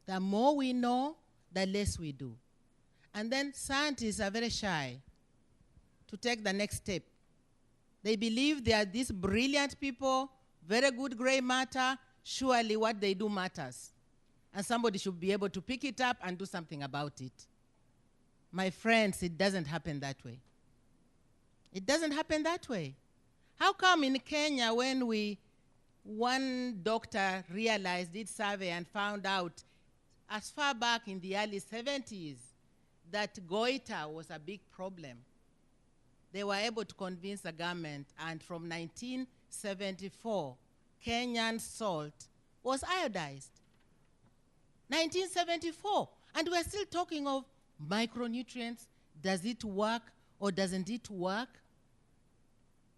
[SPEAKER 4] The more we know, the less we do. And then scientists are very shy to take the next step. They believe they are these brilliant people, very good gray matter, surely what they do matters. And somebody should be able to pick it up and do something about it. My friends, it doesn't happen that way. It doesn't happen that way. How come in Kenya when one doctor realized, did survey and found out as far back in the early 70s that goiter was a big problem? they were able to convince the government, and from 1974, Kenyan salt was iodized. 1974, and we're still talking of micronutrients. Does it work or doesn't it work?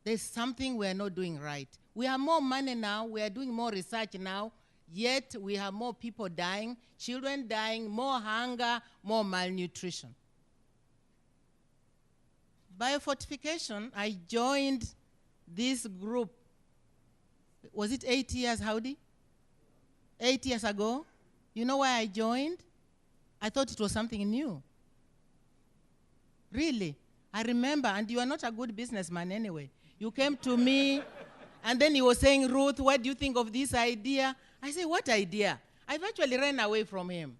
[SPEAKER 4] There's something we're not doing right. We have more money now, we are doing more research now, yet we have more people dying, children dying, more hunger, more malnutrition. Biofortification, I joined this group, was it 8 years, Howdy? 8 years ago. You know why I joined? I thought it was something new. Really. I remember, and you are not a good businessman anyway. You came to me, and then you were saying, Ruth, what do you think of this idea? I said, what idea? I virtually ran away from him.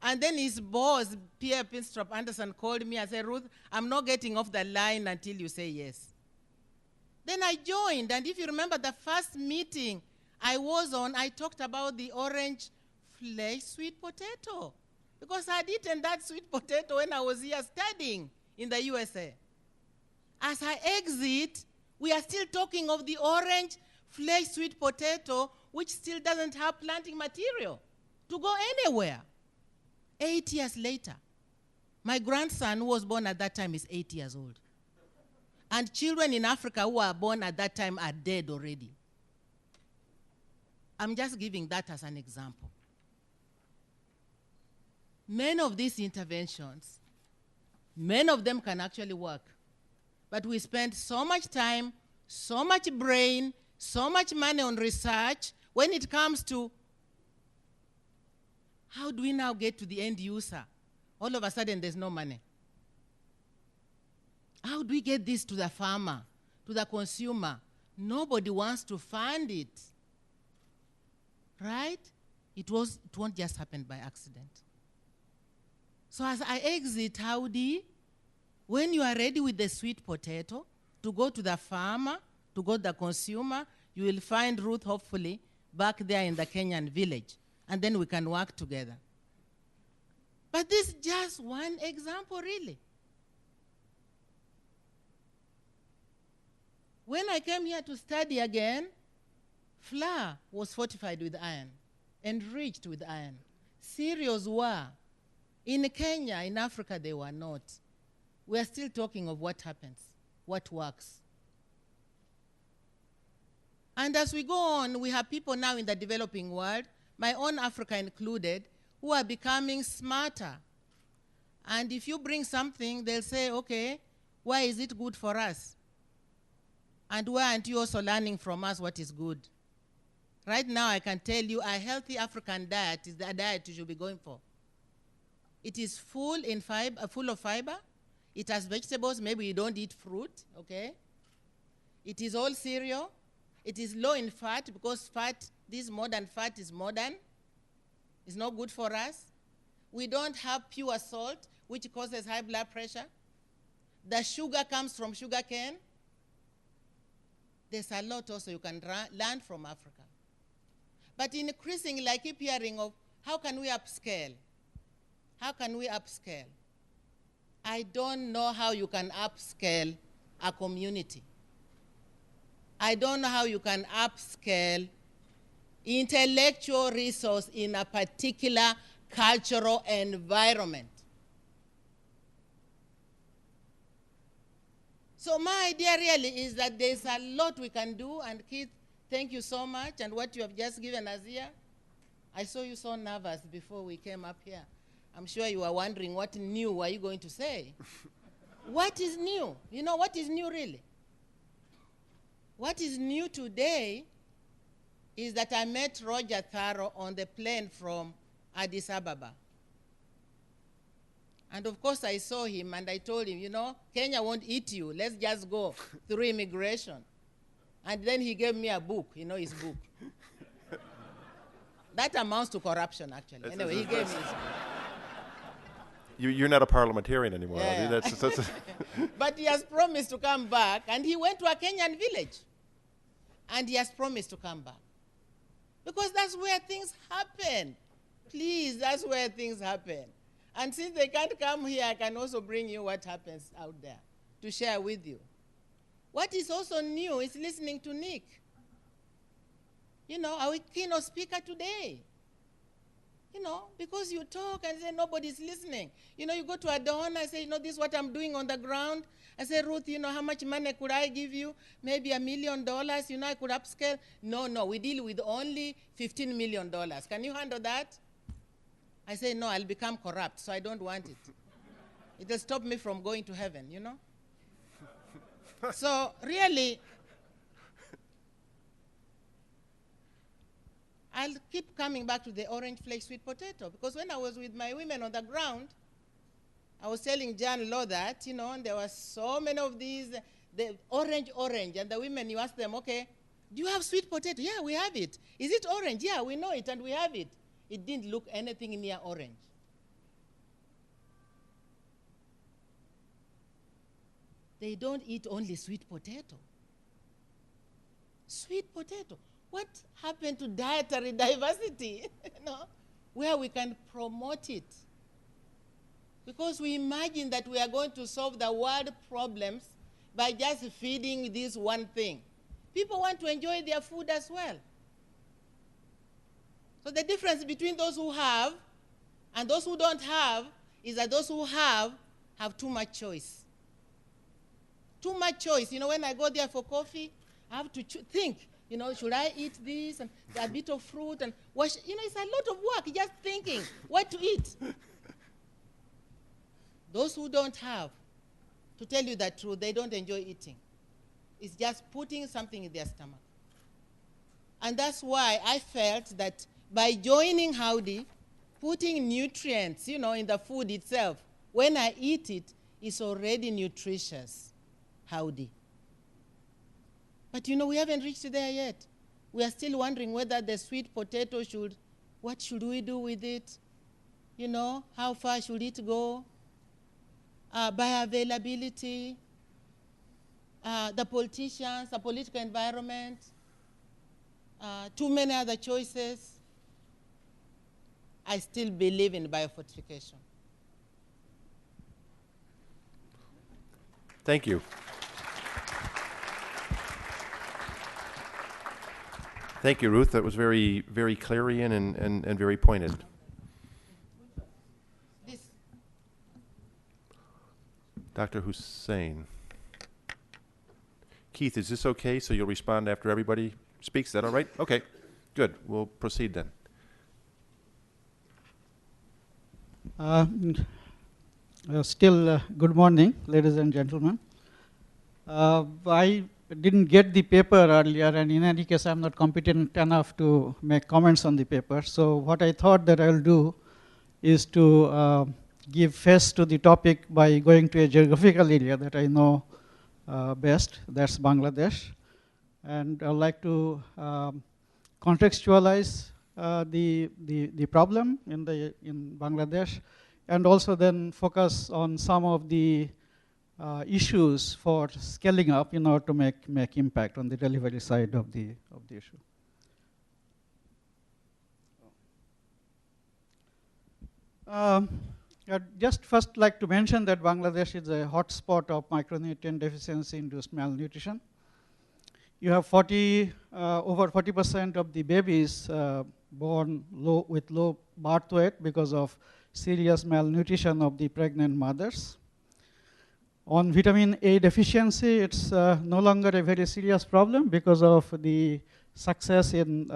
[SPEAKER 4] And then his boss, Pierre Pinstrop Anderson, called me and said, Ruth, I'm not getting off the line until you say yes. Then I joined, and if you remember the first meeting I was on, I talked about the orange flesh sweet potato, because I'd eaten that sweet potato when I was here studying in the USA. As I exit, we are still talking of the orange flesh sweet potato, which still doesn't have planting material to go anywhere. 8 years later, my grandson, who was born at that time, is 8 years old. And children in Africa who were born at that time are dead already. I'm just giving that as an example. Many of these interventions, many of them can actually work. But we spend so much time, so much brain, so much money on research when it comes to how do we now get to the end user? All of a sudden, there's no money. How do we get this to the farmer, to the consumer? Nobody wants to fund it. Right? It won't just happen by accident. So as I exit Howdy, when you are ready with the sweet potato to go to the farmer, to go to the consumer, you will find Ruth, hopefully, back there in the Kenyan village. And then we can work together. But this is just one example, really. When I came here to study again, flour was fortified with iron, enriched with iron. Cereals were. In Kenya, in Africa, they were not. We are still talking of what happens, what works. And as we go on, we have people now in the developing world, my own Africa included, who are becoming smarter. And if you bring something, they'll say, okay, why is it good for us? And why aren't you also learning from us what is good? Right now, I can tell you a healthy African diet is the diet you should be going for. It is full of fiber. It has vegetables. Maybe you don't eat fruit, okay? It is all cereal. It is low in fat, because fat, this modern fat is modern. It's not good for us. We don't have pure salt, which causes high blood pressure. The sugar comes from sugar cane. There's a lot also you can learn from Africa. But increasingly, I keep hearing of how can we upscale? How can we upscale? I don't know how you can upscale a community. I don't know how you can upscale intellectual resource in a particular cultural environment. So my idea really is that there's a lot we can do, and Keith, thank you so much, and what you have just given us here. I saw you so nervous before we came up here. I'm sure you are wondering what new were you going to say. What is new? You know what is new really? What is new today is that I met Roger Tharo on the plane from Addis Ababa. And of course I saw him and I told him, you know, Kenya won't eat you. Let's just go through immigration. And then he gave me a book, you know, his book. That amounts to corruption, actually. Anyway, he gave me his book.
[SPEAKER 1] You're not a parliamentarian anymore.
[SPEAKER 4] Yeah.
[SPEAKER 1] That's
[SPEAKER 4] But he has promised to come back, and he went to a Kenyan village. And he has promised to come back. Because that's where things happen. Please, that's where things happen. And since they can't come here, I can also bring you what happens out there. to share with you. What is also new is listening to Nick. You know, our keynote speaker today. You know, because you talk and say nobody's listening. You know, you go to a donor and say, you know, this is what I'm doing on the ground. I say, Ruth, you know, how much money could I give you? Maybe $1 million, you know, I could upscale. No, we deal with only $15 million. Can you handle that? I say, no, I'll become corrupt, so I don't want it. It'll stop me from going to heaven, you know? So really, I'll keep coming back to the orange flake sweet potato, because when I was with my women on the ground, I was telling John Law that, you know, and there were so many of these, the orange, and the women, you ask them, okay, do you have sweet potato? Yeah, we have it. Is it orange? Yeah, we know it, and we have it. It didn't look anything near orange. They don't eat only sweet potato. Sweet potato. What happened to dietary diversity? You know, where we can promote it? Because we imagine that we are going to solve the world problems by just feeding this one thing. People want to enjoy their food as well. So the difference between those who have and those who don't have is that those who have too much choice. Too much choice. You know, when I go there for coffee, I have to think, you know, should I eat this and a bit of fruit and wash? You know, it's a lot of work just thinking what to eat. Those who don't have, to tell you the truth, they don't enjoy eating. It's just putting something in their stomach. And that's why I felt that by joining Howdy, putting nutrients, you know, in the food itself, when I eat it, it's already nutritious. Howdy. But you know, we haven't reached there yet. We are still wondering whether the sweet potato what should we do with it? You know, how far should it go? Bioavailability, the politicians, the political environment, too many other choices. I still believe in biofortification.
[SPEAKER 1] Thank you. Thank you, Ruth. That was very, very clarion and very pointed.
[SPEAKER 4] This.
[SPEAKER 1] Dr. Hussein. Keith, is this okay? So you'll respond after everybody speaks? Is that all right? Okay, good. We'll proceed then.
[SPEAKER 5] Good morning, ladies and gentlemen. I didn't get the paper earlier, and in any case, I'm not competent enough to make comments on the paper. So what I thought that I'll do is to give face to the topic by going to a geographical area that I know best, that's Bangladesh. And I'd like to contextualize the problem in Bangladesh, and also then focus on some of the issues for scaling up in order to make impact on the delivery side of the issue. I'd just first like to mention that Bangladesh is a hotspot of micronutrient deficiency induced malnutrition. You have over 40% of the babies born with low birth weight because of serious malnutrition of the pregnant mothers. On vitamin A deficiency, it's no longer a very serious problem because of the success in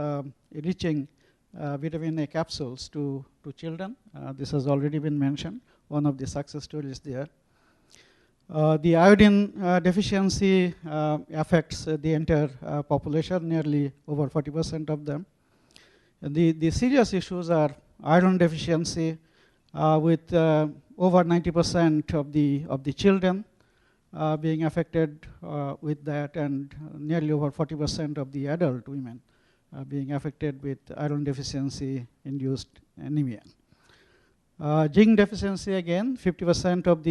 [SPEAKER 5] reaching vitamin A capsules to children. This has already been mentioned, one of the success stories there. The iodine deficiency affects the entire population, nearly over 40% of them. And the serious issues are iron deficiency, with over 90% of the children being affected with that, and nearly over 40% of the adult women being affected with iron deficiency induced anemia. Zinc deficiency, again, 50% of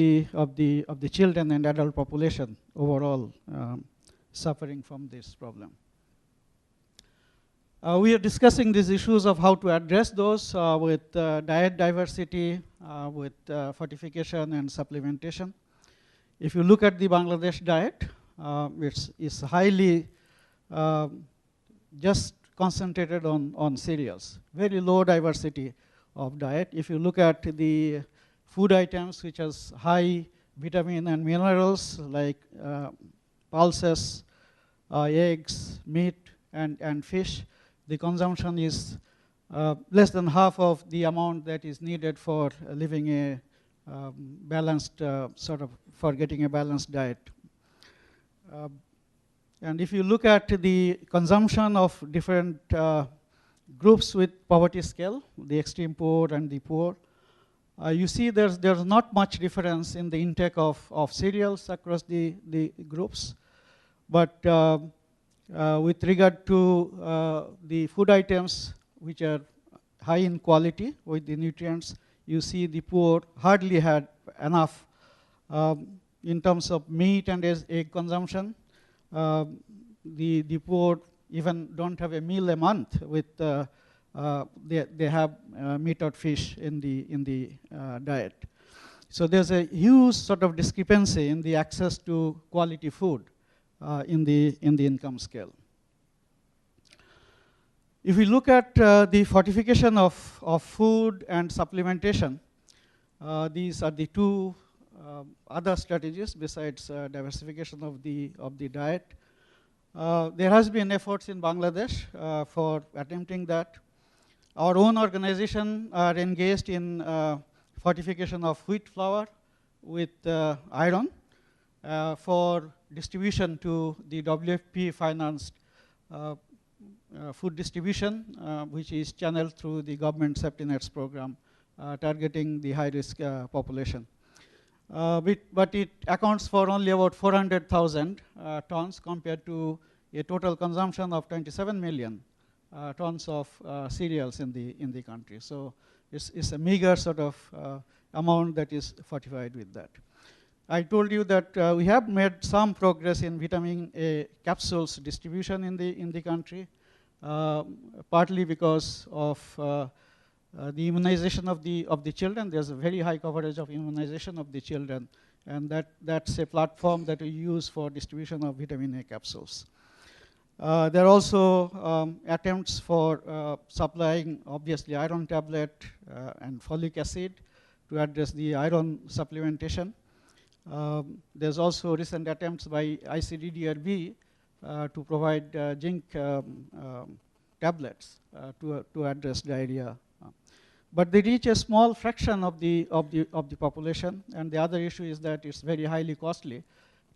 [SPEAKER 5] the children and adult population overall suffering from this problem. We are discussing these issues of how to address those with diet diversity, with fortification and supplementation. If you look at the Bangladesh diet, it's highly just concentrated on cereals. Very low diversity of diet. If you look at the food items which has high vitamin and minerals like pulses, eggs, meat, and fish, the consumption is less than half of the amount that is needed for living a balanced for getting a balanced diet. And if you look at the consumption of different groups with poverty scale, the extreme poor and the poor, you see there's not much difference in the intake of cereals across the groups. But with regard to the food items which are high in quality with the nutrients, you see the poor hardly had enough in terms of meat and egg consumption. The poor even don't have a meal a month with they have meat or fish in the diet. So there's a huge sort of discrepancy in the access to quality food in the income scale. If we look at the fortification of food and supplementation, these are the two other strategies besides diversification of the diet. There has been efforts in Bangladesh for attempting that. Our own organization are engaged in fortification of wheat flour with iron for distribution to the WFP-financed food distribution, which is channeled through the government safety nets program, targeting the high-risk population. But it accounts for only about 400,000 tons compared to a total consumption of 27 million tons of cereals in the country. So it's a meager sort of amount that is fortified with that. I told you that we have made some progress in vitamin A capsules distribution in the country, partly because of the immunization of the children. There's a very high coverage of immunization of the children, and that's a platform that we use for distribution of vitamin A capsules. There are also attempts for supplying, obviously, iron tablet and folic acid to address the iron supplementation. There's also recent attempts by ICDDRB to provide zinc tablets to address diarrhea. But they reach a small fraction of the population, and the other issue is that it's very highly costly.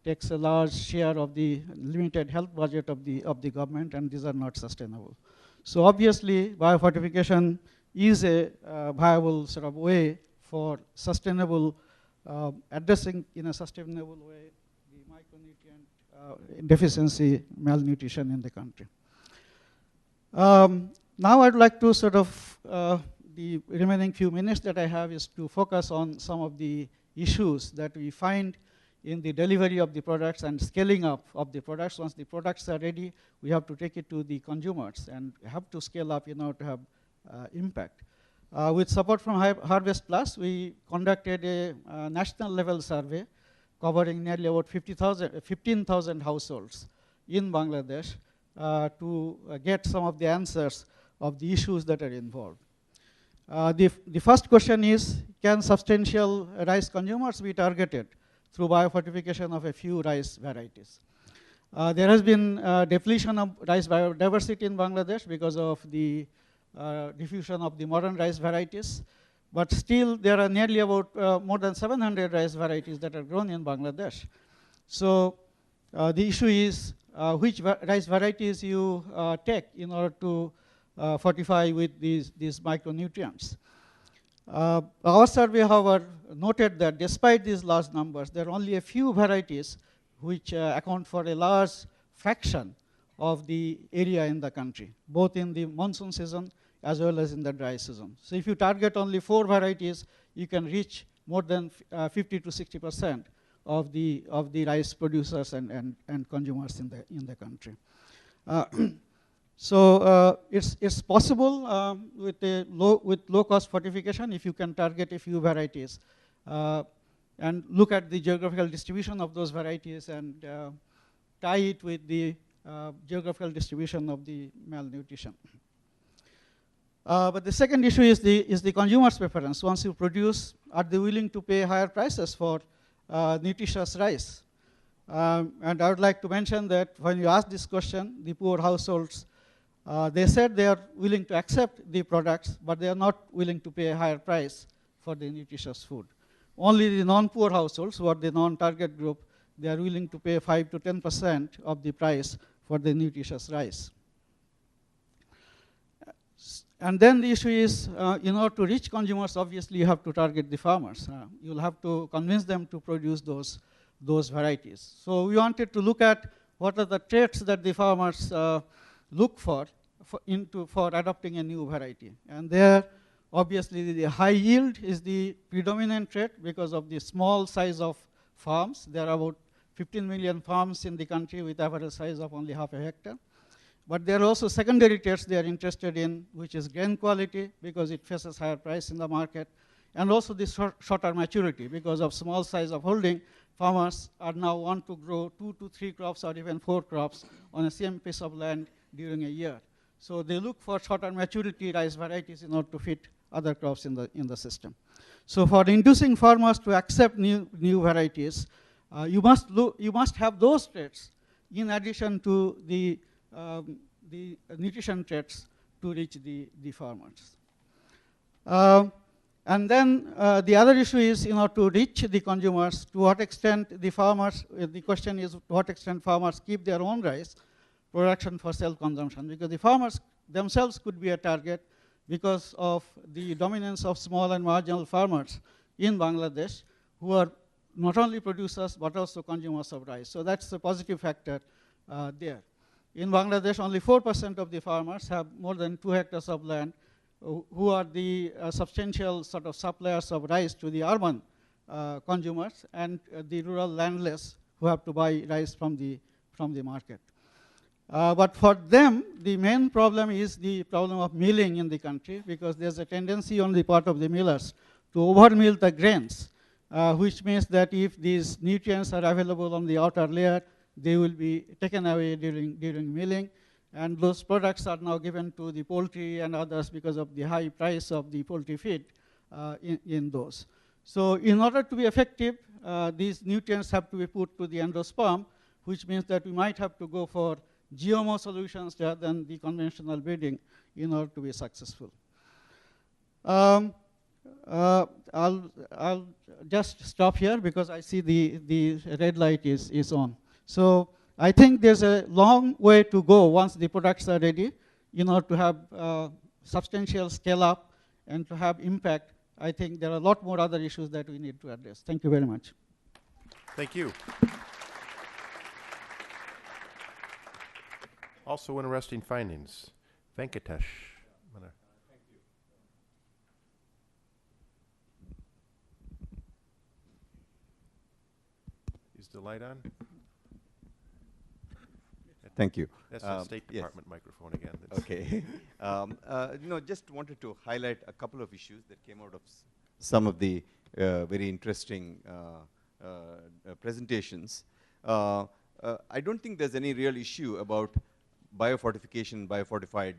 [SPEAKER 5] Takes a large share of the limited health budget of the government, and these are not sustainable. So obviously, biofortification is a viable sort of way for sustainable addressing in a sustainable way the micronutrient deficiency, malnutrition in the country. Now I'd like to sort of the remaining few minutes that I have is to focus on some of the issues that we find in the delivery of the products and scaling up of the products. Once the products are ready, we have to take it to the consumers and have to scale up in order to have impact. With support from Harvest Plus, we conducted a national level survey covering nearly about 15,000 households in Bangladesh to get some of the answers of the issues that are involved. The first question is, can substantial rice consumers be targeted through biofortification of a few rice varieties? There has been depletion of rice biodiversity in Bangladesh because of the diffusion of the modern rice varieties. But still, there are nearly about more than 700 rice varieties that are grown in Bangladesh. So the issue is which rice varieties you take in order to fortify with these micronutrients. Our survey, however, noted that despite these large numbers, there are only a few varieties which account for a large fraction of the area in the country, both in the monsoon season as well as in the dry season. So if you target only 4 varieties, you can reach more than 50 to 60% of the rice producers and consumers in the country. So it's possible with low cost fortification if you can target a few varieties. and look at the geographical distribution of those varieties and tie it with the geographical distribution of the malnutrition. But the second issue is the consumer's preference. Once you produce, are they willing to pay higher prices for nutritious rice? And I would like to mention that when you ask this question, the poor households, they said they are willing to accept the products, but they are not willing to pay a higher price for the nutritious food. Only the non-poor households, who are the non-target group, they are willing to pay 5 to 10% of the price for the nutritious rice. And then the issue is, in order to reach consumers, obviously you have to target the farmers. You'll have to convince them to produce those varieties. So we wanted to look at what are the traits that the farmers look for adopting a new variety. And there, obviously, the high yield is the predominant trait because of the small size of farms. There are about 15 million farms in the country with average size of only half a hectare. But there are also secondary traits they are interested in, which is grain quality, because it faces higher price in the market, and also the shorter maturity. Because of small size of holding, farmers are now want to grow 2 to 3 crops or even 4 crops on the same piece of land during a year. So they look for shorter maturity rice varieties in order to fit other crops in the system. So for inducing farmers to accept new varieties, you must have those traits in addition to the nutrition traits to reach the farmers. And then the other issue is, to reach the consumers, to what extent the farmers, the question is to what extent farmers keep their own rice production for self-consumption, because the farmers themselves could be a target because of the dominance of small and marginal farmers in Bangladesh, who are not only producers but also consumers of rice. So that's a positive factor there. In Bangladesh, only 4% of the farmers have more than 2 hectares of land, who are the substantial sort of suppliers of rice to the urban consumers, and the rural landless who have to buy rice from the market. But for them, the main problem is the problem of milling in the country, because there's a tendency on the part of the millers to over-mill the grains, which means that if these nutrients are available on the outer layer, they will be taken away during milling. And those products are now given to the poultry and others because of the high price of the poultry feed in those. So in order to be effective, these nutrients have to be put to the endosperm, which means that we might have to go for GMO solutions rather than the conventional breeding in order to be successful. I'll just stop here because I see the red light is on. So I think there's a long way to go once the products are ready in order to have substantial scale up and to have impact. I think there are a lot more other issues that we need to address. Thank you very much.
[SPEAKER 1] Thank you. Also interesting findings. Venkatesh. Thank you. Is the light on?
[SPEAKER 6] Thank you.
[SPEAKER 1] That's the State Department microphone again.
[SPEAKER 6] Okay. Just wanted to highlight a couple of issues that came out of some of the very interesting presentations. I don't think there's any real issue about biofortification, biofortified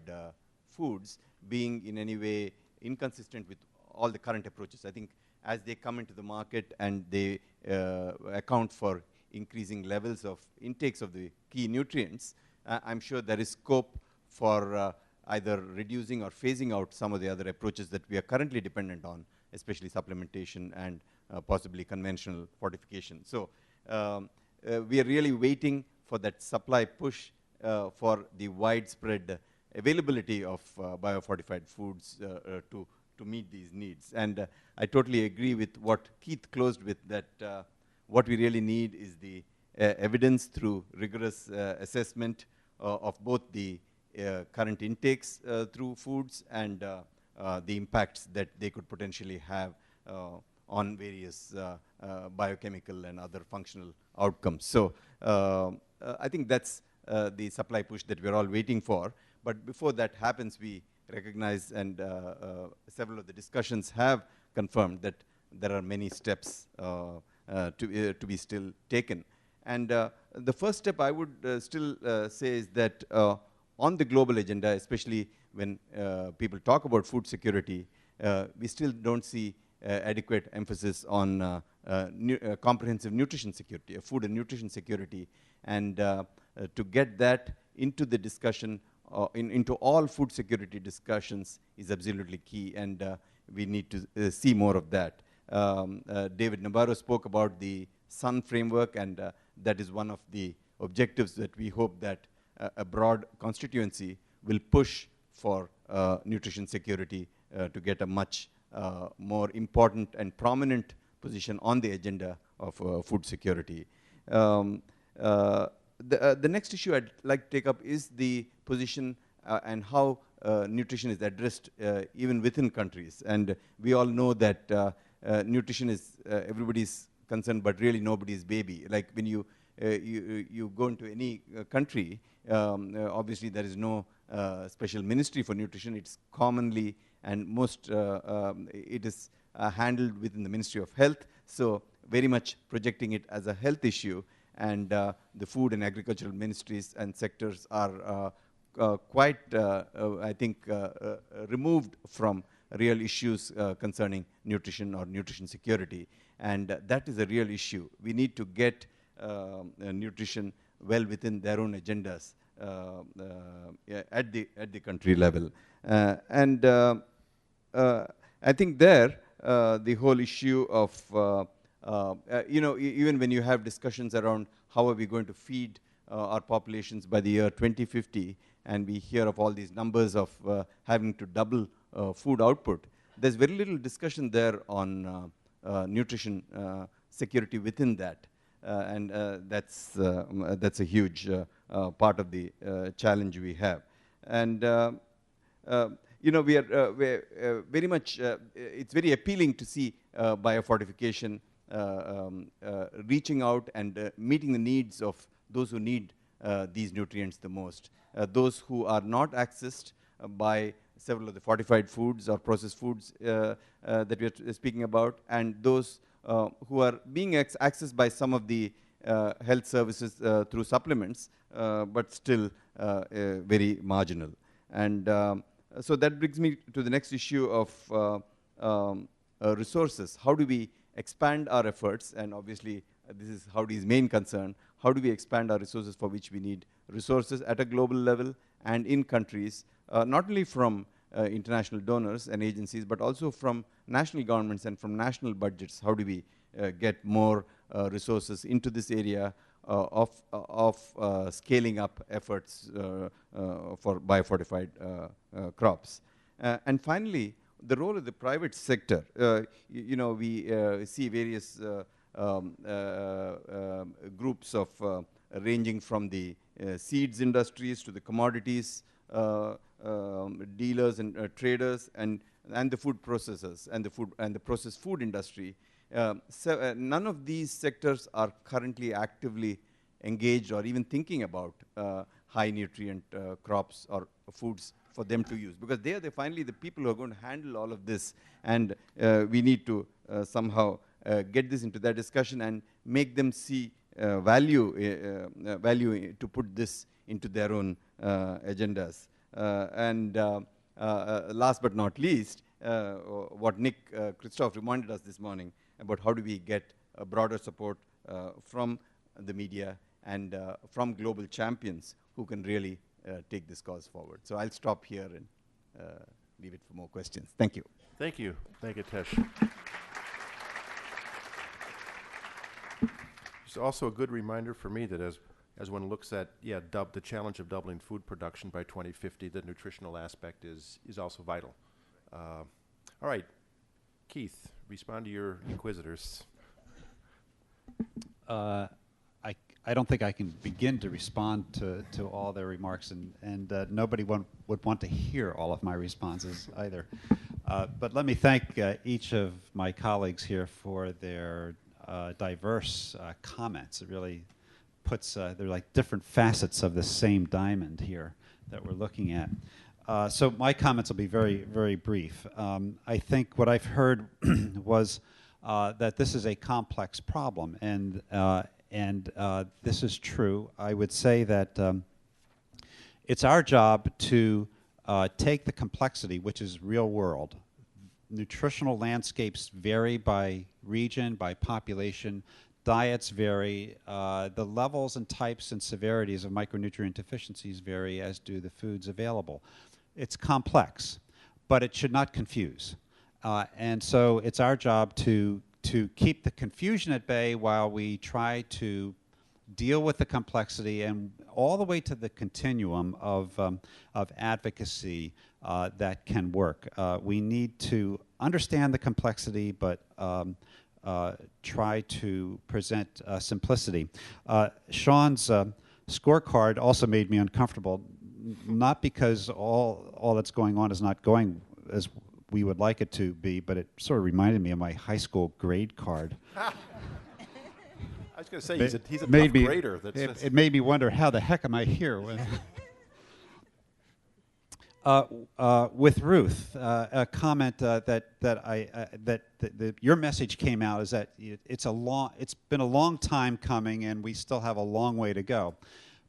[SPEAKER 6] foods being in any way inconsistent with all the current approaches. I think as they come into the market and they account for increasing levels of intakes of the key nutrients, I'm sure there is scope for either reducing or phasing out some of the other approaches that we are currently dependent on, especially supplementation and possibly conventional fortification. So we are really waiting for that supply push for the widespread availability of biofortified foods to meet these needs. And I totally agree with what Keith closed with, that what we really need is the evidence through rigorous assessment of both the current intakes through foods and the impacts that they could potentially have on various biochemical and other functional outcomes. So I think that's the supply push that we're all waiting for. But before that happens, we recognize, and several of the discussions have confirmed, that there are many steps to be still taken. And the first step I would still say is that on the global agenda, especially when people talk about food security, we still don't see adequate emphasis on comprehensive nutrition security, food and nutrition security. And to get that into the discussion, into all food security discussions is absolutely key, and we need to see more of that. David Nabarro spoke about the SUN framework, and that is one of the objectives that we hope that a broad constituency will push for nutrition security to get a much more important and prominent position on the agenda of food security. The next issue I'd like to take up is the position and how nutrition is addressed even within countries. And we all know that nutrition is everybody's concern, but really nobody's baby. Like when you go into any country, obviously there is no special ministry for nutrition. It's commonly and most it is handled within the Ministry of Health. So very much projecting it as a health issue, and the food and agricultural ministries and sectors are quite, I think, removed from real issues concerning nutrition or nutrition security. And that is a real issue. We need to get nutrition well within their own agendas at the country level. I think there, the whole issue of, even when you have discussions around how are we going to feed our populations by the year 2050, and we hear of all these numbers of having to double food output, there's very little discussion there on nutrition security within that. And that's a huge part of the challenge we have. And we are very much, it's very appealing to see biofortification reaching out and meeting the needs of those who need these nutrients the most. Those who are not accessed by several of the fortified foods or processed foods that we are speaking about, and those who are being accessed by some of the health services through supplements, but still very marginal. And so that brings me to the next issue of resources. How do we expand our efforts? And obviously, this is Howdy's main concern. How do we expand our resources for which we need resources at a global level and in countries, not only from international donors and agencies, but also from national governments and from national budgets? How do we get more resources into this area of scaling up efforts for biofortified crops? And finally, the role of the private sector. We see various groups of ranging from the seeds industries to the commodities dealers and traders and the food processors and the processed food industry. None of these sectors are currently actively engaged or even thinking about high nutrient crops or foods for them to use, because they are finally the people who are going to handle all of this, and we need to somehow get this into their discussion and make them see value to put this into their own agendas. And last but not least, what Nick Christoph reminded us this morning about how do we get a broader support from the media and from global champions who can really take this cause forward. So I'll stop here and leave it for more questions. Thank you.
[SPEAKER 1] Thank you. Thank you, Tesh. It's also a good reminder for me that as one looks at the challenge of doubling food production by 2050, the nutritional aspect is also vital. All right, Keith, respond to your inquisitors.
[SPEAKER 2] I don't think I can begin to respond to all their remarks, and nobody would want to hear all of my responses either. But let me thank each of my colleagues here for their diverse comments. It really puts, they're like different facets of the same diamond here that we're looking at. So my comments will be very, very brief. I think what I've heard was that this is a complex problem, and this is true. I would say that it's our job to take the complexity, which is real world. Nutritional landscapes vary by region, by population. Diets vary. The levels and types and severities of micronutrient deficiencies vary, as do the foods available. It's complex, but it should not confuse. And so it's our job to keep the confusion at bay while we try to deal with the complexity and all the way to the continuum of advocacy that can work. We need to understand the complexity, but try to present simplicity. Sean's scorecard also made me uncomfortable, not because all that's going on is not going as we would like it to be, but it sort of reminded me of my high school grade card.
[SPEAKER 1] I was going to say, he's a tough grader.
[SPEAKER 2] It made me wonder, how the heck am I here? With Ruth, a comment that your message came out is that it's been a long time coming, and we still have a long way to go.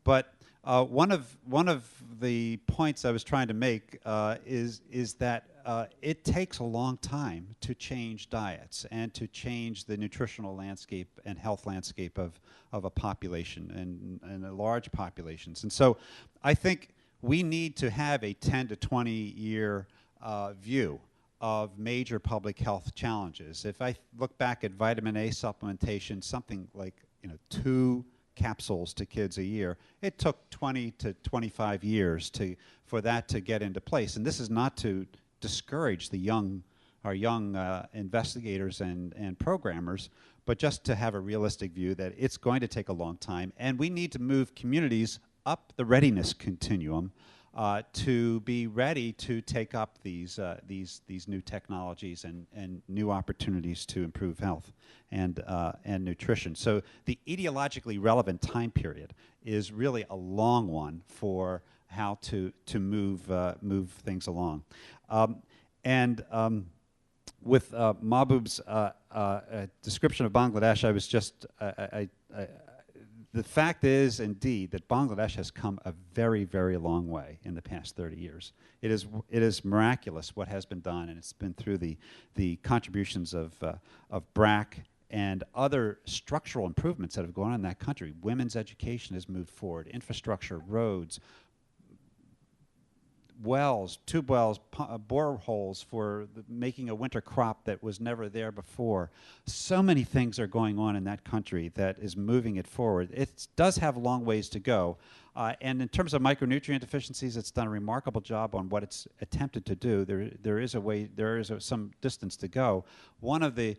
[SPEAKER 2] But one of the points I was trying to make is that it takes a long time to change diets and to change the nutritional landscape and health landscape of a population and large populations. And so I think we need to have a 10 to 20 year view of major public health challenges. If I look back at vitamin A supplementation, something like 2 capsules to kids a year, it took 20 to 25 years for that to get into place. And this is not to discourage our young investigators and programmers, but just to have a realistic view that it's going to take a long time, and we need to move communities up the readiness continuum to be ready to take up these new technologies and new opportunities to improve health and nutrition. So the ideologically relevant time period is really a long one for how to move things along. With Mahbub's description of Bangladesh, I was just the fact is, indeed, that Bangladesh has come a very, very long way in the past 30 years. It is miraculous what has been done, and it's been through the contributions of BRAC and other structural improvements that have gone on in that country. Women's education has moved forward, infrastructure, roads, wells, tube wells, boreholes for making a winter crop that was never there before. So many things are going on in that country that is moving it forward. It does have a long ways to go. And in terms of micronutrient deficiencies, it's done a remarkable job on what it's attempted to do. There is some distance to go. One of the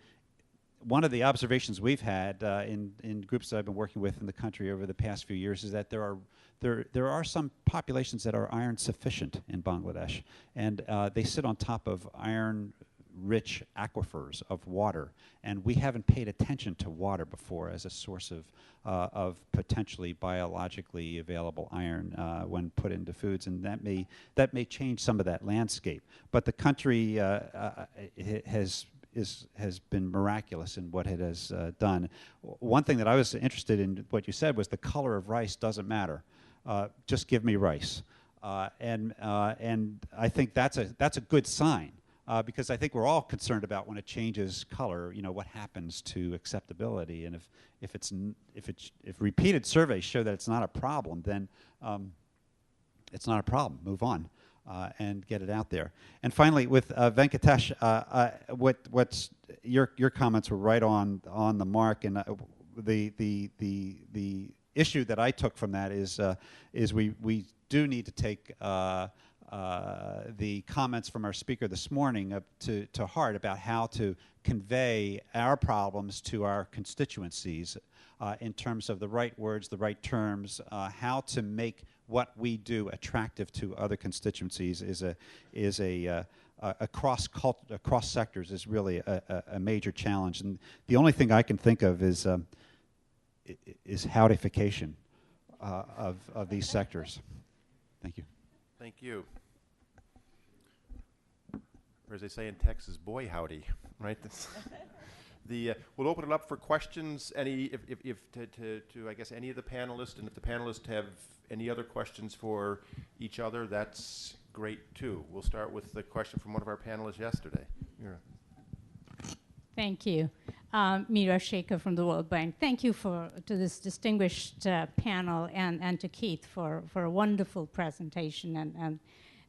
[SPEAKER 2] observations we've had in groups that I've been working with in the country over the past few years is that there are some populations that are iron sufficient in Bangladesh, and they sit on top of iron-rich aquifers of water, and we haven't paid attention to water before as a source of potentially biologically available iron when put into foods, and that may change some of that landscape. But the country has been miraculous in what it has done. One thing that I was interested in what you said was the color of rice doesn't matter. Just give me rice, and I think that's a good sign because I think we're all concerned about when it changes color. What happens to acceptability, and if repeated surveys show that it's not a problem, then it's not a problem. Move on. And get it out there. And finally, with Venkatesh, what's your comments were right on the mark, and the issue that I took from that is we do need to take the comments from our speaker this morning to heart about how to convey our problems to our constituencies in terms of the right words, the right terms, how to make what we do attractive to other constituencies across sectors is really a major challenge. And the only thing I can think of is howdification of these sectors. Thank you.
[SPEAKER 1] Thank you. Or as they say in Texas, boy howdy, right? We'll open it up for questions. To I guess any of the panelists, and if the panelists have any other questions for each other, that's great too. We'll start with the question from one of our panelists yesterday. Mira.
[SPEAKER 7] Thank you. Mira Shaker from the World Bank. Thank you to this distinguished panel and to Keith for a wonderful presentation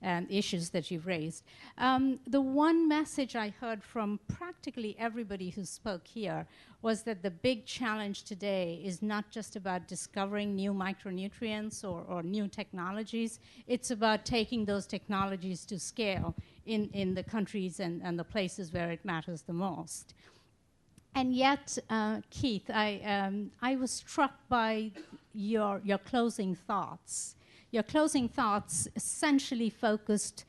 [SPEAKER 7] and issues that you've raised. The one message I heard from practically everybody who spoke here was that the big challenge today is not just about discovering new micronutrients or new technologies. It's about taking those technologies to scale in the countries and the places where it matters the most. And yet, Keith, I was struck by your closing thoughts. Your closing thoughts essentially focused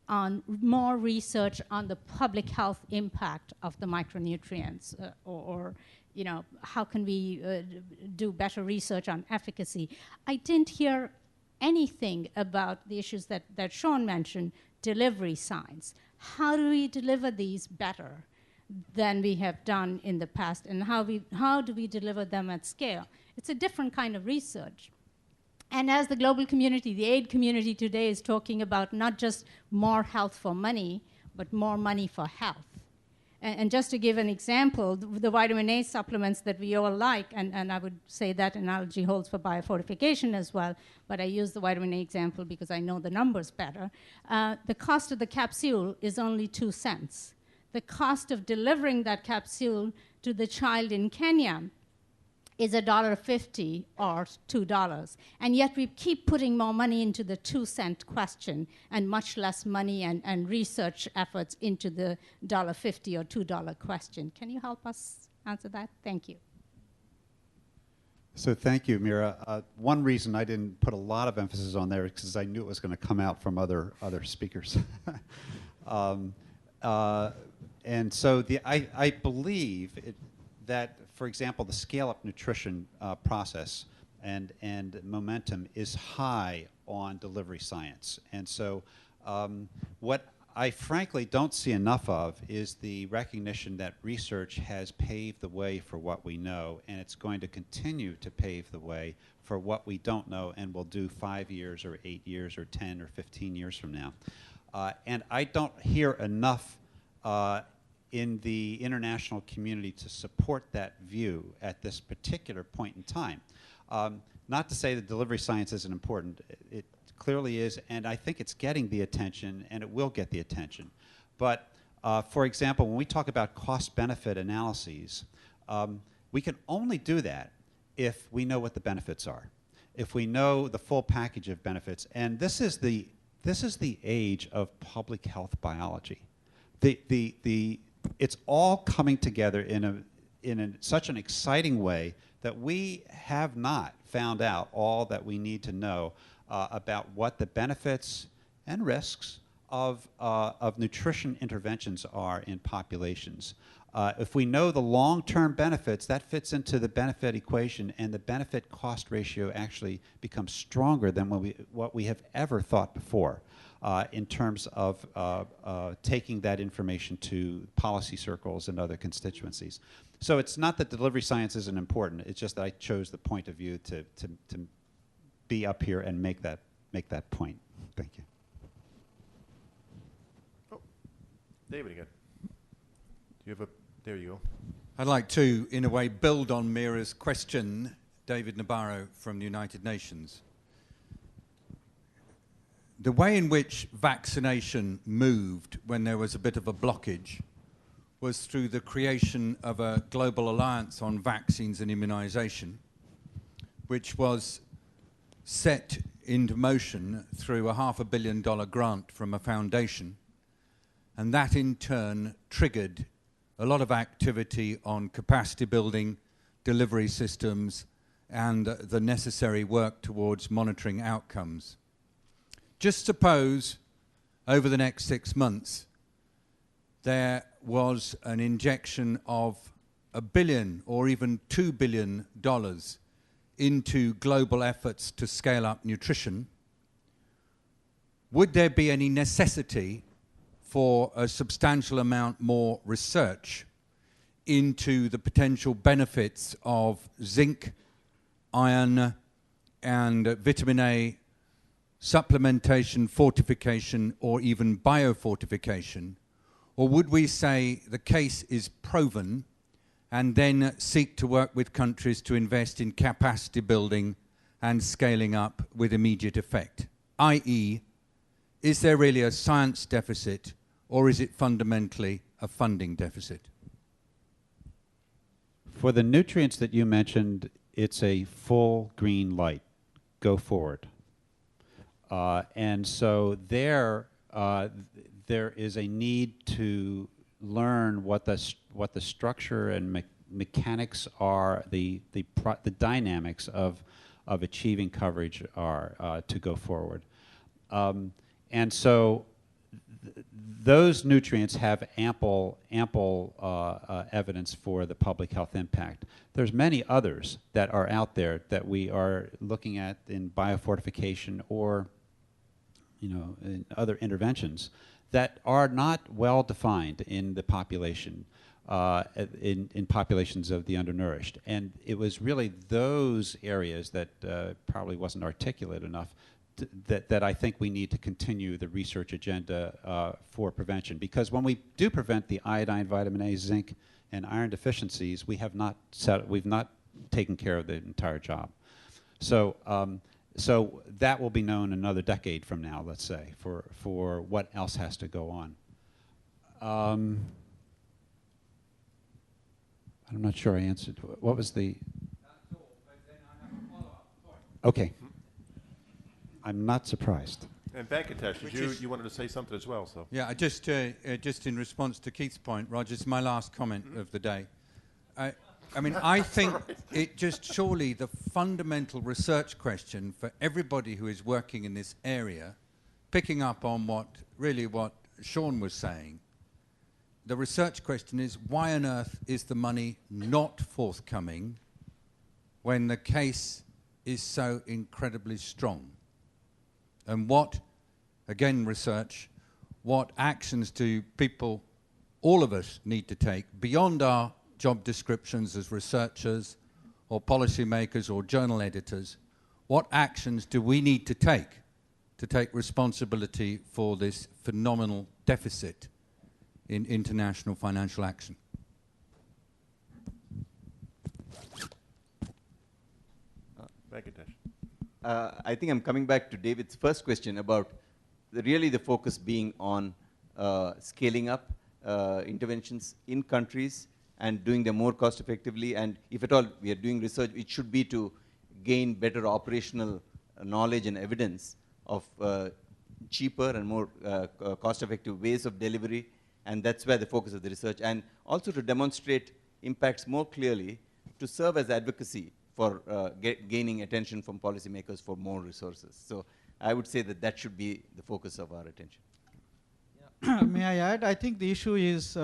[SPEAKER 7] on more research on the public health impact of the micronutrients, or you know, how can we do better research on efficacy. I didn't hear anything about the issues that Sean mentioned, delivery science. How do we deliver these better than we have done in the past, and how do we deliver them at scale? It's a different kind of research. And as the global community, the aid community today is talking about not just more health for money, but more money for health. And just to give an example, the vitamin A supplements that we all like, and I would say that analogy holds for biofortification as well, but I use the vitamin A example because I know the numbers better. The cost of the capsule is only 2 cents. The cost of delivering that capsule to the child in Kenya is $1.50 or $2. And yet we keep putting more money into the 2-cent question and much less money and research efforts into the $1.50 or $2 question. Can you help us answer that? Thank you.
[SPEAKER 2] So thank you, Mira. One reason I didn't put a lot of emphasis on there is because I knew it was going to come out from other speakers. And so I believe that, for example, the scale-up nutrition process and momentum is high on delivery science. And so what I frankly don't see enough of is the recognition that research has paved the way for what we know, and it's going to continue to pave the way for what we don't know and will do 5 years or 8 years or 10 or 15 years from now. And I don't hear enough in the international community to support that view at this particular point in time. Not to say that delivery science isn't important. It clearly is, and I think it's getting the attention, and it will get the attention. But for example, when we talk about cost-benefit analyses, we can only do that if we know what the benefits are, if we know the full package of benefits. And this is the age of public health biology. It's all coming together in such an exciting way that we have not found out all that we need to know about what the benefits and risks of nutrition interventions are in populations. If we know the long-term benefits, that fits into the benefit equation, and the benefit-cost ratio actually becomes stronger than what we have ever thought before. In terms of taking that information to policy circles and other constituencies. So it's not that delivery science isn't important, it's just that I chose the point of view to be up here and make that point. Thank you.
[SPEAKER 1] Oh, David again. Do you have there you go.
[SPEAKER 8] I'd like to, in a way, build on Mira's question, David Nabarro from the United Nations. The way in which vaccination moved when there was a bit of a blockage was through the creation of a global alliance on vaccines and immunization, which was set into motion through a $500 million grant from a foundation. And that in turn triggered a lot of activity on capacity building, delivery systems, and the necessary work towards monitoring outcomes. Just suppose over the next 6 months there was an injection of $1 billion or even $2 billion into global efforts to scale up nutrition. Would there be any necessity for a substantial amount more research into the potential benefits of zinc, iron, and vitamin A supplementation, fortification, or even biofortification? Or would we say the case is proven and then seek to work with countries to invest in capacity building and scaling up with immediate effect? I.e., is there really a science deficit, or is it fundamentally a funding deficit?
[SPEAKER 2] For the nutrients that you mentioned, it's a full green light. Go forward. And so there is a need to learn what the structure and mechanics are, the dynamics of achieving coverage are to go forward. And so those nutrients have ample evidence for the public health impact. There's many others that are out there that we are looking at in biofortification or in other interventions that are not well defined in the population, in populations of the undernourished. And it was really those areas that probably wasn't articulate enough that I think we need to continue the research agenda for prevention. Because when we do prevent the iodine, vitamin A, zinc, and iron deficiencies, we've not taken care of the entire job. So so that will be known another decade from now, let's say, for what else has to go on. I'm not sure I answered. What was the?
[SPEAKER 8] That's all, but then I have a follow-up point.
[SPEAKER 2] Okay. I'm not surprised.
[SPEAKER 1] And Venkatesh, you wanted to say something as well, so.
[SPEAKER 8] Yeah, just in response to Keith's point, Roger, it's my last comment of the day. I mean, I think it just surely the fundamental research question for everybody who is working in this area, picking up on what Sean was saying, the research question is, why on earth is the money not forthcoming when the case is so incredibly strong? And what, again, research, what actions do people, all of us, need to take beyond our job descriptions as researchers or policymakers or journal editors? What actions do we need to take responsibility for this phenomenal deficit in international financial action?
[SPEAKER 1] Venkatesh.
[SPEAKER 6] I think I'm coming back to David's first question about really the focus being on scaling up interventions in countries and doing them more cost effectively. And if at all we are doing research, it should be to gain better operational knowledge and evidence of cheaper and more cost effective ways of delivery. And that's where the focus of the research. And also to demonstrate impacts more clearly, to serve as advocacy for gaining attention from policymakers for more resources. So I would say that that should be the focus of our attention.
[SPEAKER 5] Yeah. May I add? I think the issue is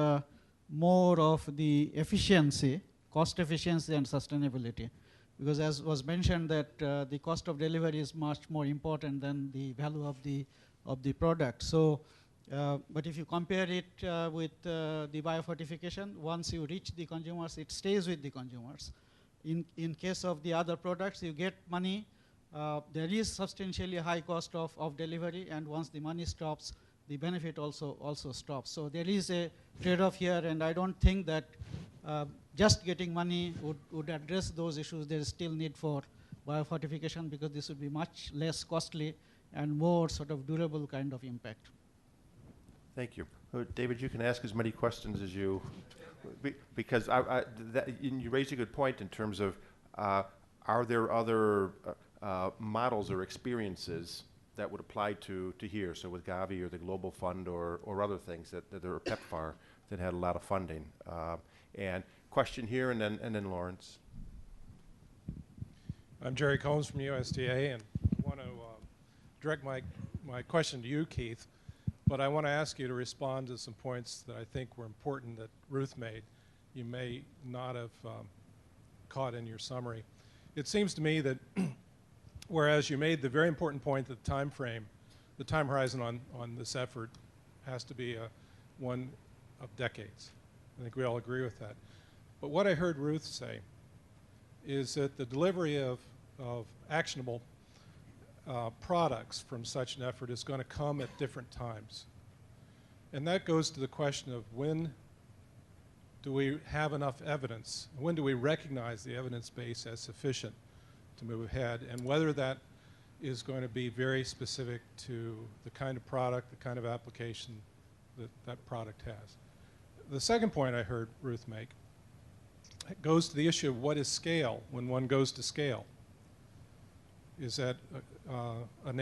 [SPEAKER 5] more of the efficiency, cost efficiency and sustainability. Because as was mentioned that the cost of delivery is much more important than the value of the product. So, but if you compare it with the biofortification, once you reach the consumers, it stays with the consumers. In case of the other products, you get money. There is substantially high cost of delivery, and once the money stops, the benefit also stops. So there is a trade-off here, and I don't think that just getting money would address those issues. There is still need for biofortification because this would be much less costly and more sort of durable kind of impact.
[SPEAKER 1] Thank you. David, you can ask as many questions as you, because you raised a good point in terms of are there other models or experiences that would apply to here, so with Gavi or the Global Fund or other things that are PEPFAR that had a lot of funding. And question here, and then Lawrence.
[SPEAKER 9] I'm Jerry Combs from USDA, and I want to direct my question to you, Keith, but I want to ask you to respond to some points that I think were important that Ruth made. You may not have caught in your summary. It seems to me that whereas you made the very important point that the time frame, the time horizon on this effort has to be one of decades. I think we all agree with that. But what I heard Ruth say is that the delivery of actionable products from such an effort is going to come at different times. And that goes to the question of when do we have enough evidence? When do we recognize the evidence base as sufficient to move ahead? And whether that is going to be very specific to the kind of product, the kind of application that that product has. The second point I heard Ruth make goes to the issue of what is scale when one goes to scale. Is that on a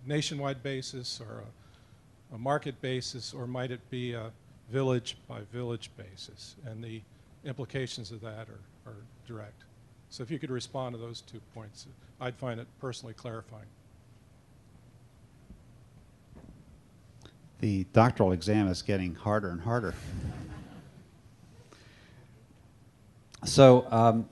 [SPEAKER 9] nationwide basis or a market basis, or might it be a village by village basis? And the implications of that are direct. So if you could respond to those 2 points, I'd find it personally clarifying.
[SPEAKER 2] The doctoral exam is getting harder and harder. So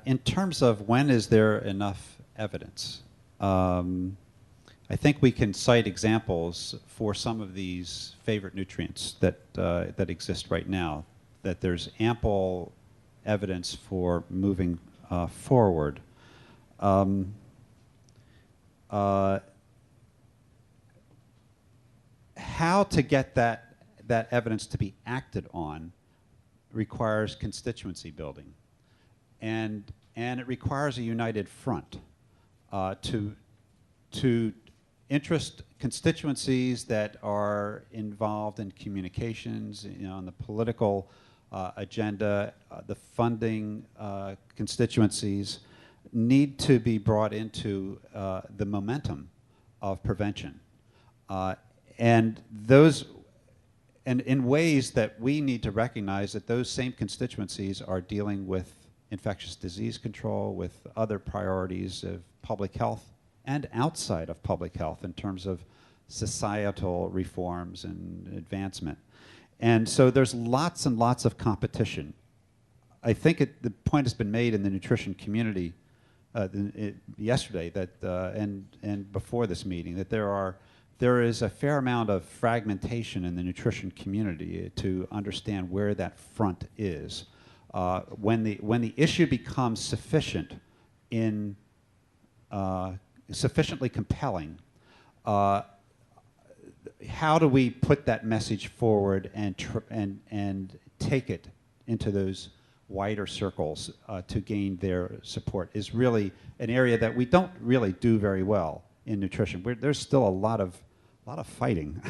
[SPEAKER 2] in terms of when is there enough evidence, I think we can cite examples for some of these favorite nutrients that exist right now, that there's ample evidence for moving forward. How to get that evidence to be acted on requires constituency building, and it requires a united front to interest constituencies that are involved in communications, on the political agenda, the funding constituencies need to be brought into the momentum of prevention, and in ways that we need to recognize that those same constituencies are dealing with infectious disease control, with other priorities of public health and outside of public health in terms of societal reforms and advancement. And so there's lots and lots of competition. I think the point has been made in the nutrition community yesterday that and before this meeting that there is a fair amount of fragmentation in the nutrition community to understand where that front is. When the issue becomes sufficiently compelling, how do we put that message forward and take it into those wider circles to gain their support is really an area that we don't really do very well in nutrition. There's still a lot of fighting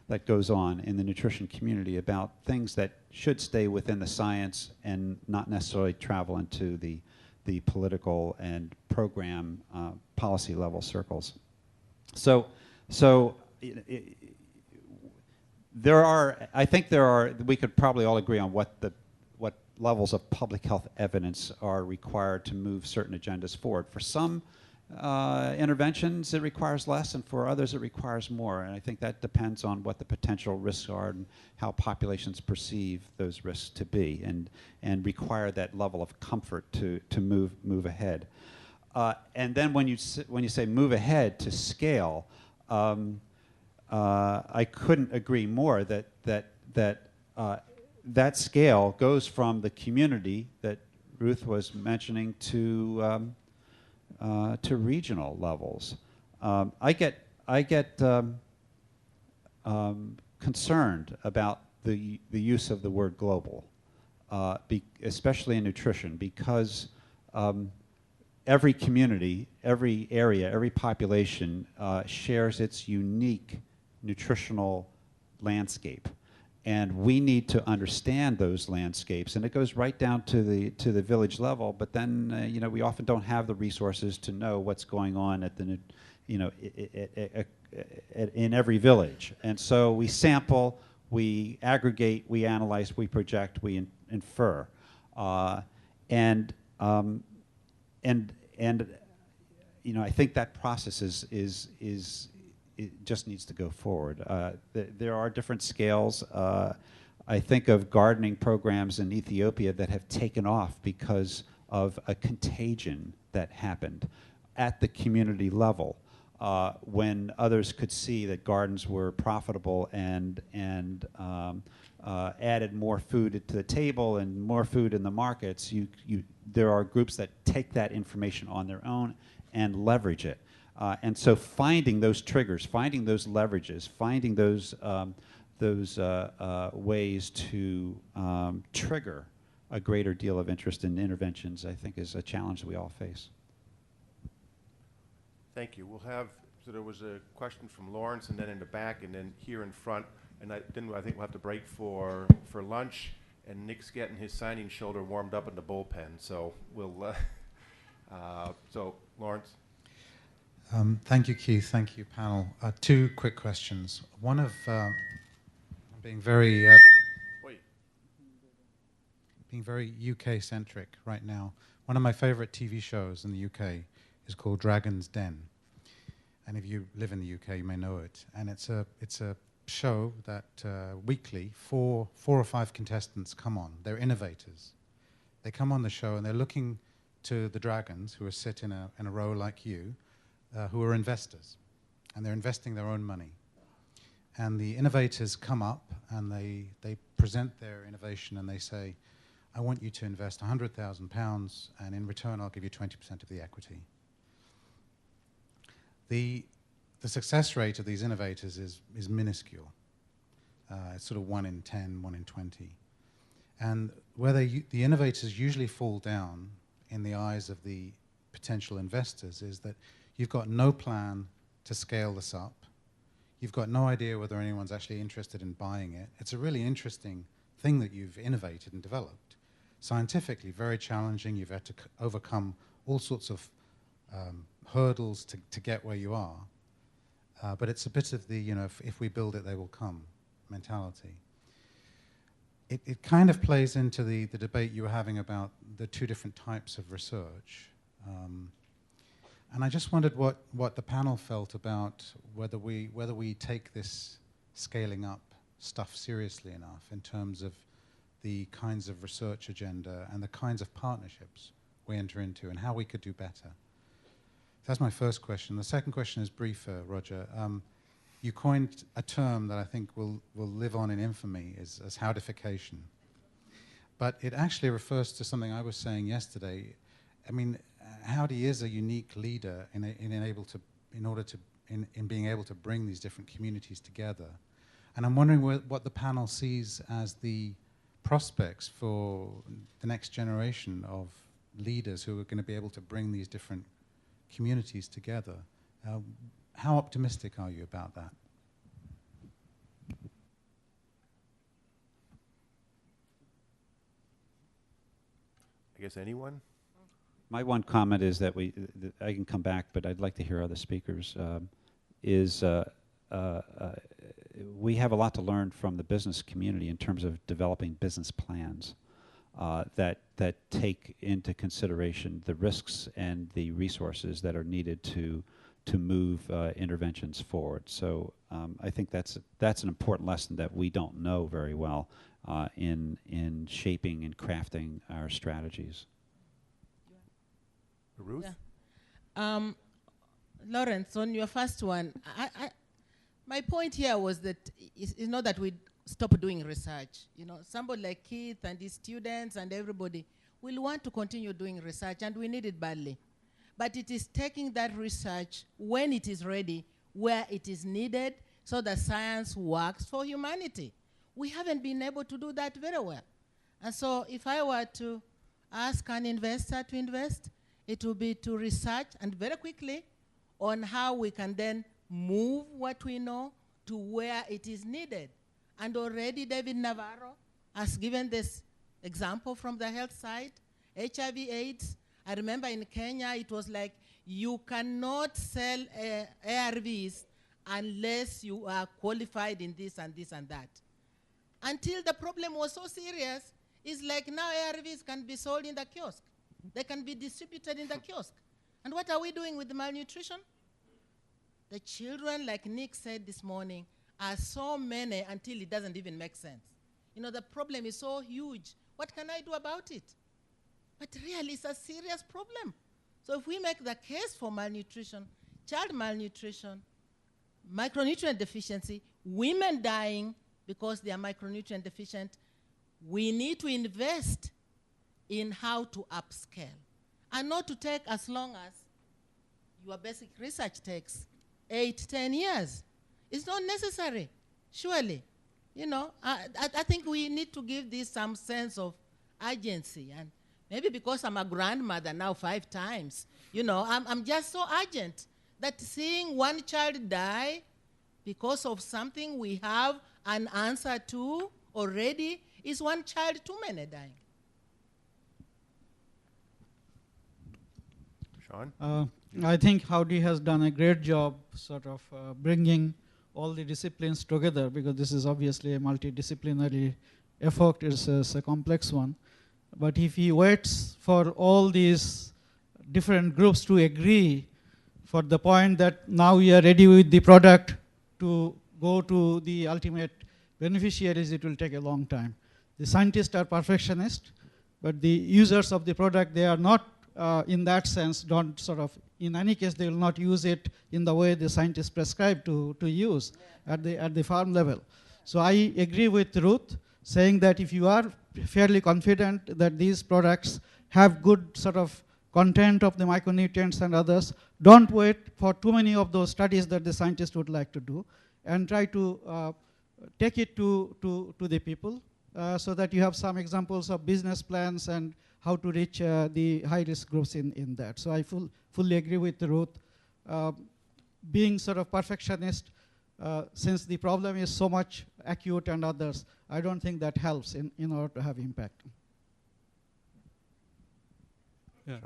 [SPEAKER 2] that goes on in the nutrition community about things that should stay within the science and not necessarily travel into the political and program policy level circles. So I think we could probably all agree on what levels of public health evidence are required to move certain agendas forward. For some interventions, it requires less, and for others, it requires more. And I think that depends on what the potential risks are and how populations perceive those risks to be, and require that level of comfort to move ahead. And then when you say move ahead to scale, I couldn't agree more that scale goes from the community that Ruth was mentioning to regional levels. I get concerned about the use of the word global, especially in nutrition, because every community, every area, every population shares its unique nutritional landscape. And we need to understand those landscapes, and it goes right down to the village level. But then, we often don't have the resources to know what's going on at the, in every village. And so we sample, we aggregate, we analyze, we project, we infer, and I think that process it just needs to go forward. There are different scales. I think of gardening programs in Ethiopia that have taken off because of a contagion that happened at the community level when others could see that gardens were profitable and added more food to the table and more food in the markets, there are groups that take that information on their own and leverage it. And so finding those triggers, finding those leverages, finding those ways to trigger a greater deal of interest in interventions, I think, is a challenge that we all face.
[SPEAKER 1] Thank you. We'll have, so there was a question from Lawrence, and then in the back, and then here in front, and then I think we'll have to break for lunch, and Nick's getting his signing shoulder warmed up in the bullpen, so we'll, so Lawrence.
[SPEAKER 10] Thank you, Keith. Thank you, panel. Two quick questions. One of being very UK-centric right now. One of my favorite TV shows in the UK is called Dragon's Den. And if you live in the UK, you may know it. And it's a show that weekly, four or five contestants come on. They're innovators. They come on the show and they're looking to the dragons, who are sit in a row like you, who are investors. And they're investing their own money. And the innovators come up and they present their innovation and they say, I want you to invest £100,000 and in return I'll give you 20% of the equity. The success rate of these innovators is minuscule. It's sort of 1 in 10, 1 in 20. And where the innovators usually fall down in the eyes of the potential investors is that you've got no plan to scale this up. You've got no idea whether anyone's actually interested in buying it. It's a really interesting thing that you've innovated and developed. Scientifically, very challenging. You've had to overcome all sorts of hurdles to get where you are. But it's a bit of the, if we build it, they will come mentality. It kind of plays into the debate you were having about the two different types of research. And I just wondered what the panel felt about whether we take this scaling up stuff seriously enough in terms of the kinds of research agenda and the kinds of partnerships we enter into and how we could do better. That's my first question. The second question is briefer, Roger. You coined a term that I think will live on in infamy as howdification. But it actually refers to something I was saying yesterday. I mean, Howdy is a unique leader in being able to bring these different communities together. And I'm wondering what the panel sees as the prospects for the next generation of leaders who are going to be able to bring these different communities together. How optimistic are you about that?
[SPEAKER 1] I guess anyone?
[SPEAKER 2] My one comment is that I can come back, but I'd like to hear other speakers, we have a lot to learn from the business community in terms of developing business plans that take into consideration the risks and the resources that are needed to move interventions forward. So I think that's an important lesson that we don't know very well in shaping and crafting our strategies.
[SPEAKER 1] Ruth?
[SPEAKER 4] Yeah. Lawrence, on your first one, my point here was that it's not that we stop doing research. Somebody like Keith and his students and everybody will want to continue doing research, and we need it badly. But it is taking that research when it is ready, where it is needed, so that science works for humanity. We haven't been able to do that very well. And so if I were to ask an investor to invest, it would be to research, and very quickly, on how we can then move what we know to where it is needed. And already David Navarro has given this example from the health side, HIV/AIDS. I remember in Kenya, it was like, you cannot sell ARVs unless you are qualified in this and this and that. Until the problem was so serious, it's like now ARVs can be sold in the kiosk. They can be distributed in the kiosk. And what are we doing with the malnutrition? The children, like Nick said this morning, are so many until it doesn't even make sense. The problem is so huge. What can I do about it? But really, it's a serious problem. So if we make the case for malnutrition, child malnutrition, micronutrient deficiency, women dying, because they are micronutrient deficient, we need to invest in how to upscale and not to take as long as your basic research takes 8, 10 years. It's not necessary, surely. You know, I think we need to give this some sense of urgency. And maybe because I'm a grandmother now 5 times, you know, I'm just so urgent that seeing one child die because of something we have an answer to already is one child too many dying.
[SPEAKER 1] Sean?
[SPEAKER 5] I think Howdy has done a great job sort of bringing all the disciplines together, because this is obviously a multidisciplinary effort. It's a complex one. But if he waits for all these different groups to agree for the point that now we are ready with the product to go to the ultimate beneficiaries, it will take a long time. The scientists are perfectionists, but the users of the product, they are not in that sense, don't sort of, in any case, they will not use it in the way the scientists prescribe to use at the farm level. So I agree with Ruth, saying that if you are fairly confident that these products have good sort of content of the micronutrients and others, don't wait for too many of those studies that the scientists would like to do, and try to take it to the people so that you have some examples of business plans and how to reach the high-risk groups in that. So I fully agree with Ruth. Being sort of perfectionist, since the problem is so much acute and others, I don't think that helps in order to have impact.
[SPEAKER 3] Yeah.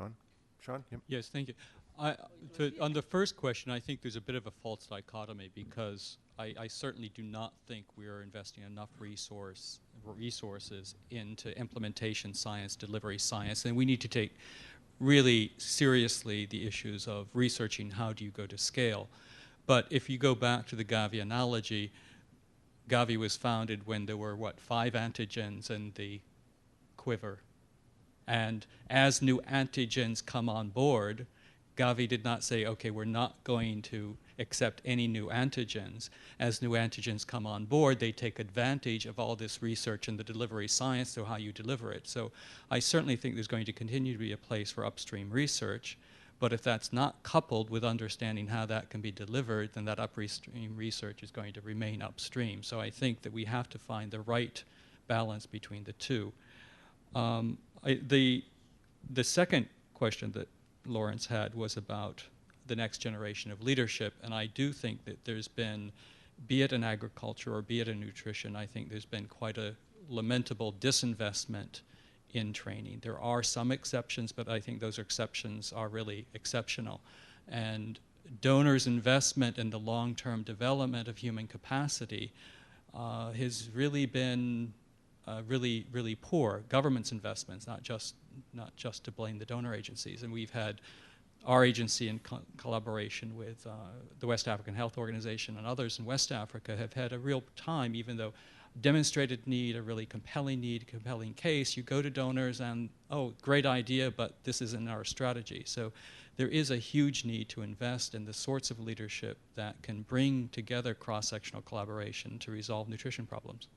[SPEAKER 1] Sean? Yep.
[SPEAKER 3] Yes, thank you. On the first question, I think there's a bit of a false dichotomy, because I certainly do not think we are investing enough resources into implementation science, delivery science, and we need to take really seriously the issues of researching how do you go to scale. But if you go back to the Gavi analogy, Gavi was founded when there were, 5 antigens in the quiver. And as new antigens come on board, Gavi did not say, okay, we're not going to accept any new antigens. As new antigens come on board, they take advantage of all this research and the delivery science to how you deliver it. So I certainly think there's going to continue to be a place for upstream research, but if that's not coupled with understanding how that can be delivered, then that upstream research is going to remain upstream. So I think that we have to find the right balance between the two. The second question that Lawrence had was about the next generation of leadership, and I do think that there's been, be it in agriculture or be it in nutrition, I think there's been quite a lamentable disinvestment in training. There are some exceptions, but I think those exceptions are really exceptional. And donors' investment in the long-term development of human capacity has really been really poor. Government's investments, not just to blame the donor agencies. And we've had our agency in collaboration with the West African Health Organization and others in West Africa have had a real time, even though demonstrated need, a really compelling need, compelling case, you go to donors and, oh, great idea, but this isn't our strategy. So there is a huge need to invest in the sorts of leadership that can bring together cross-sectional collaboration to resolve nutrition problems.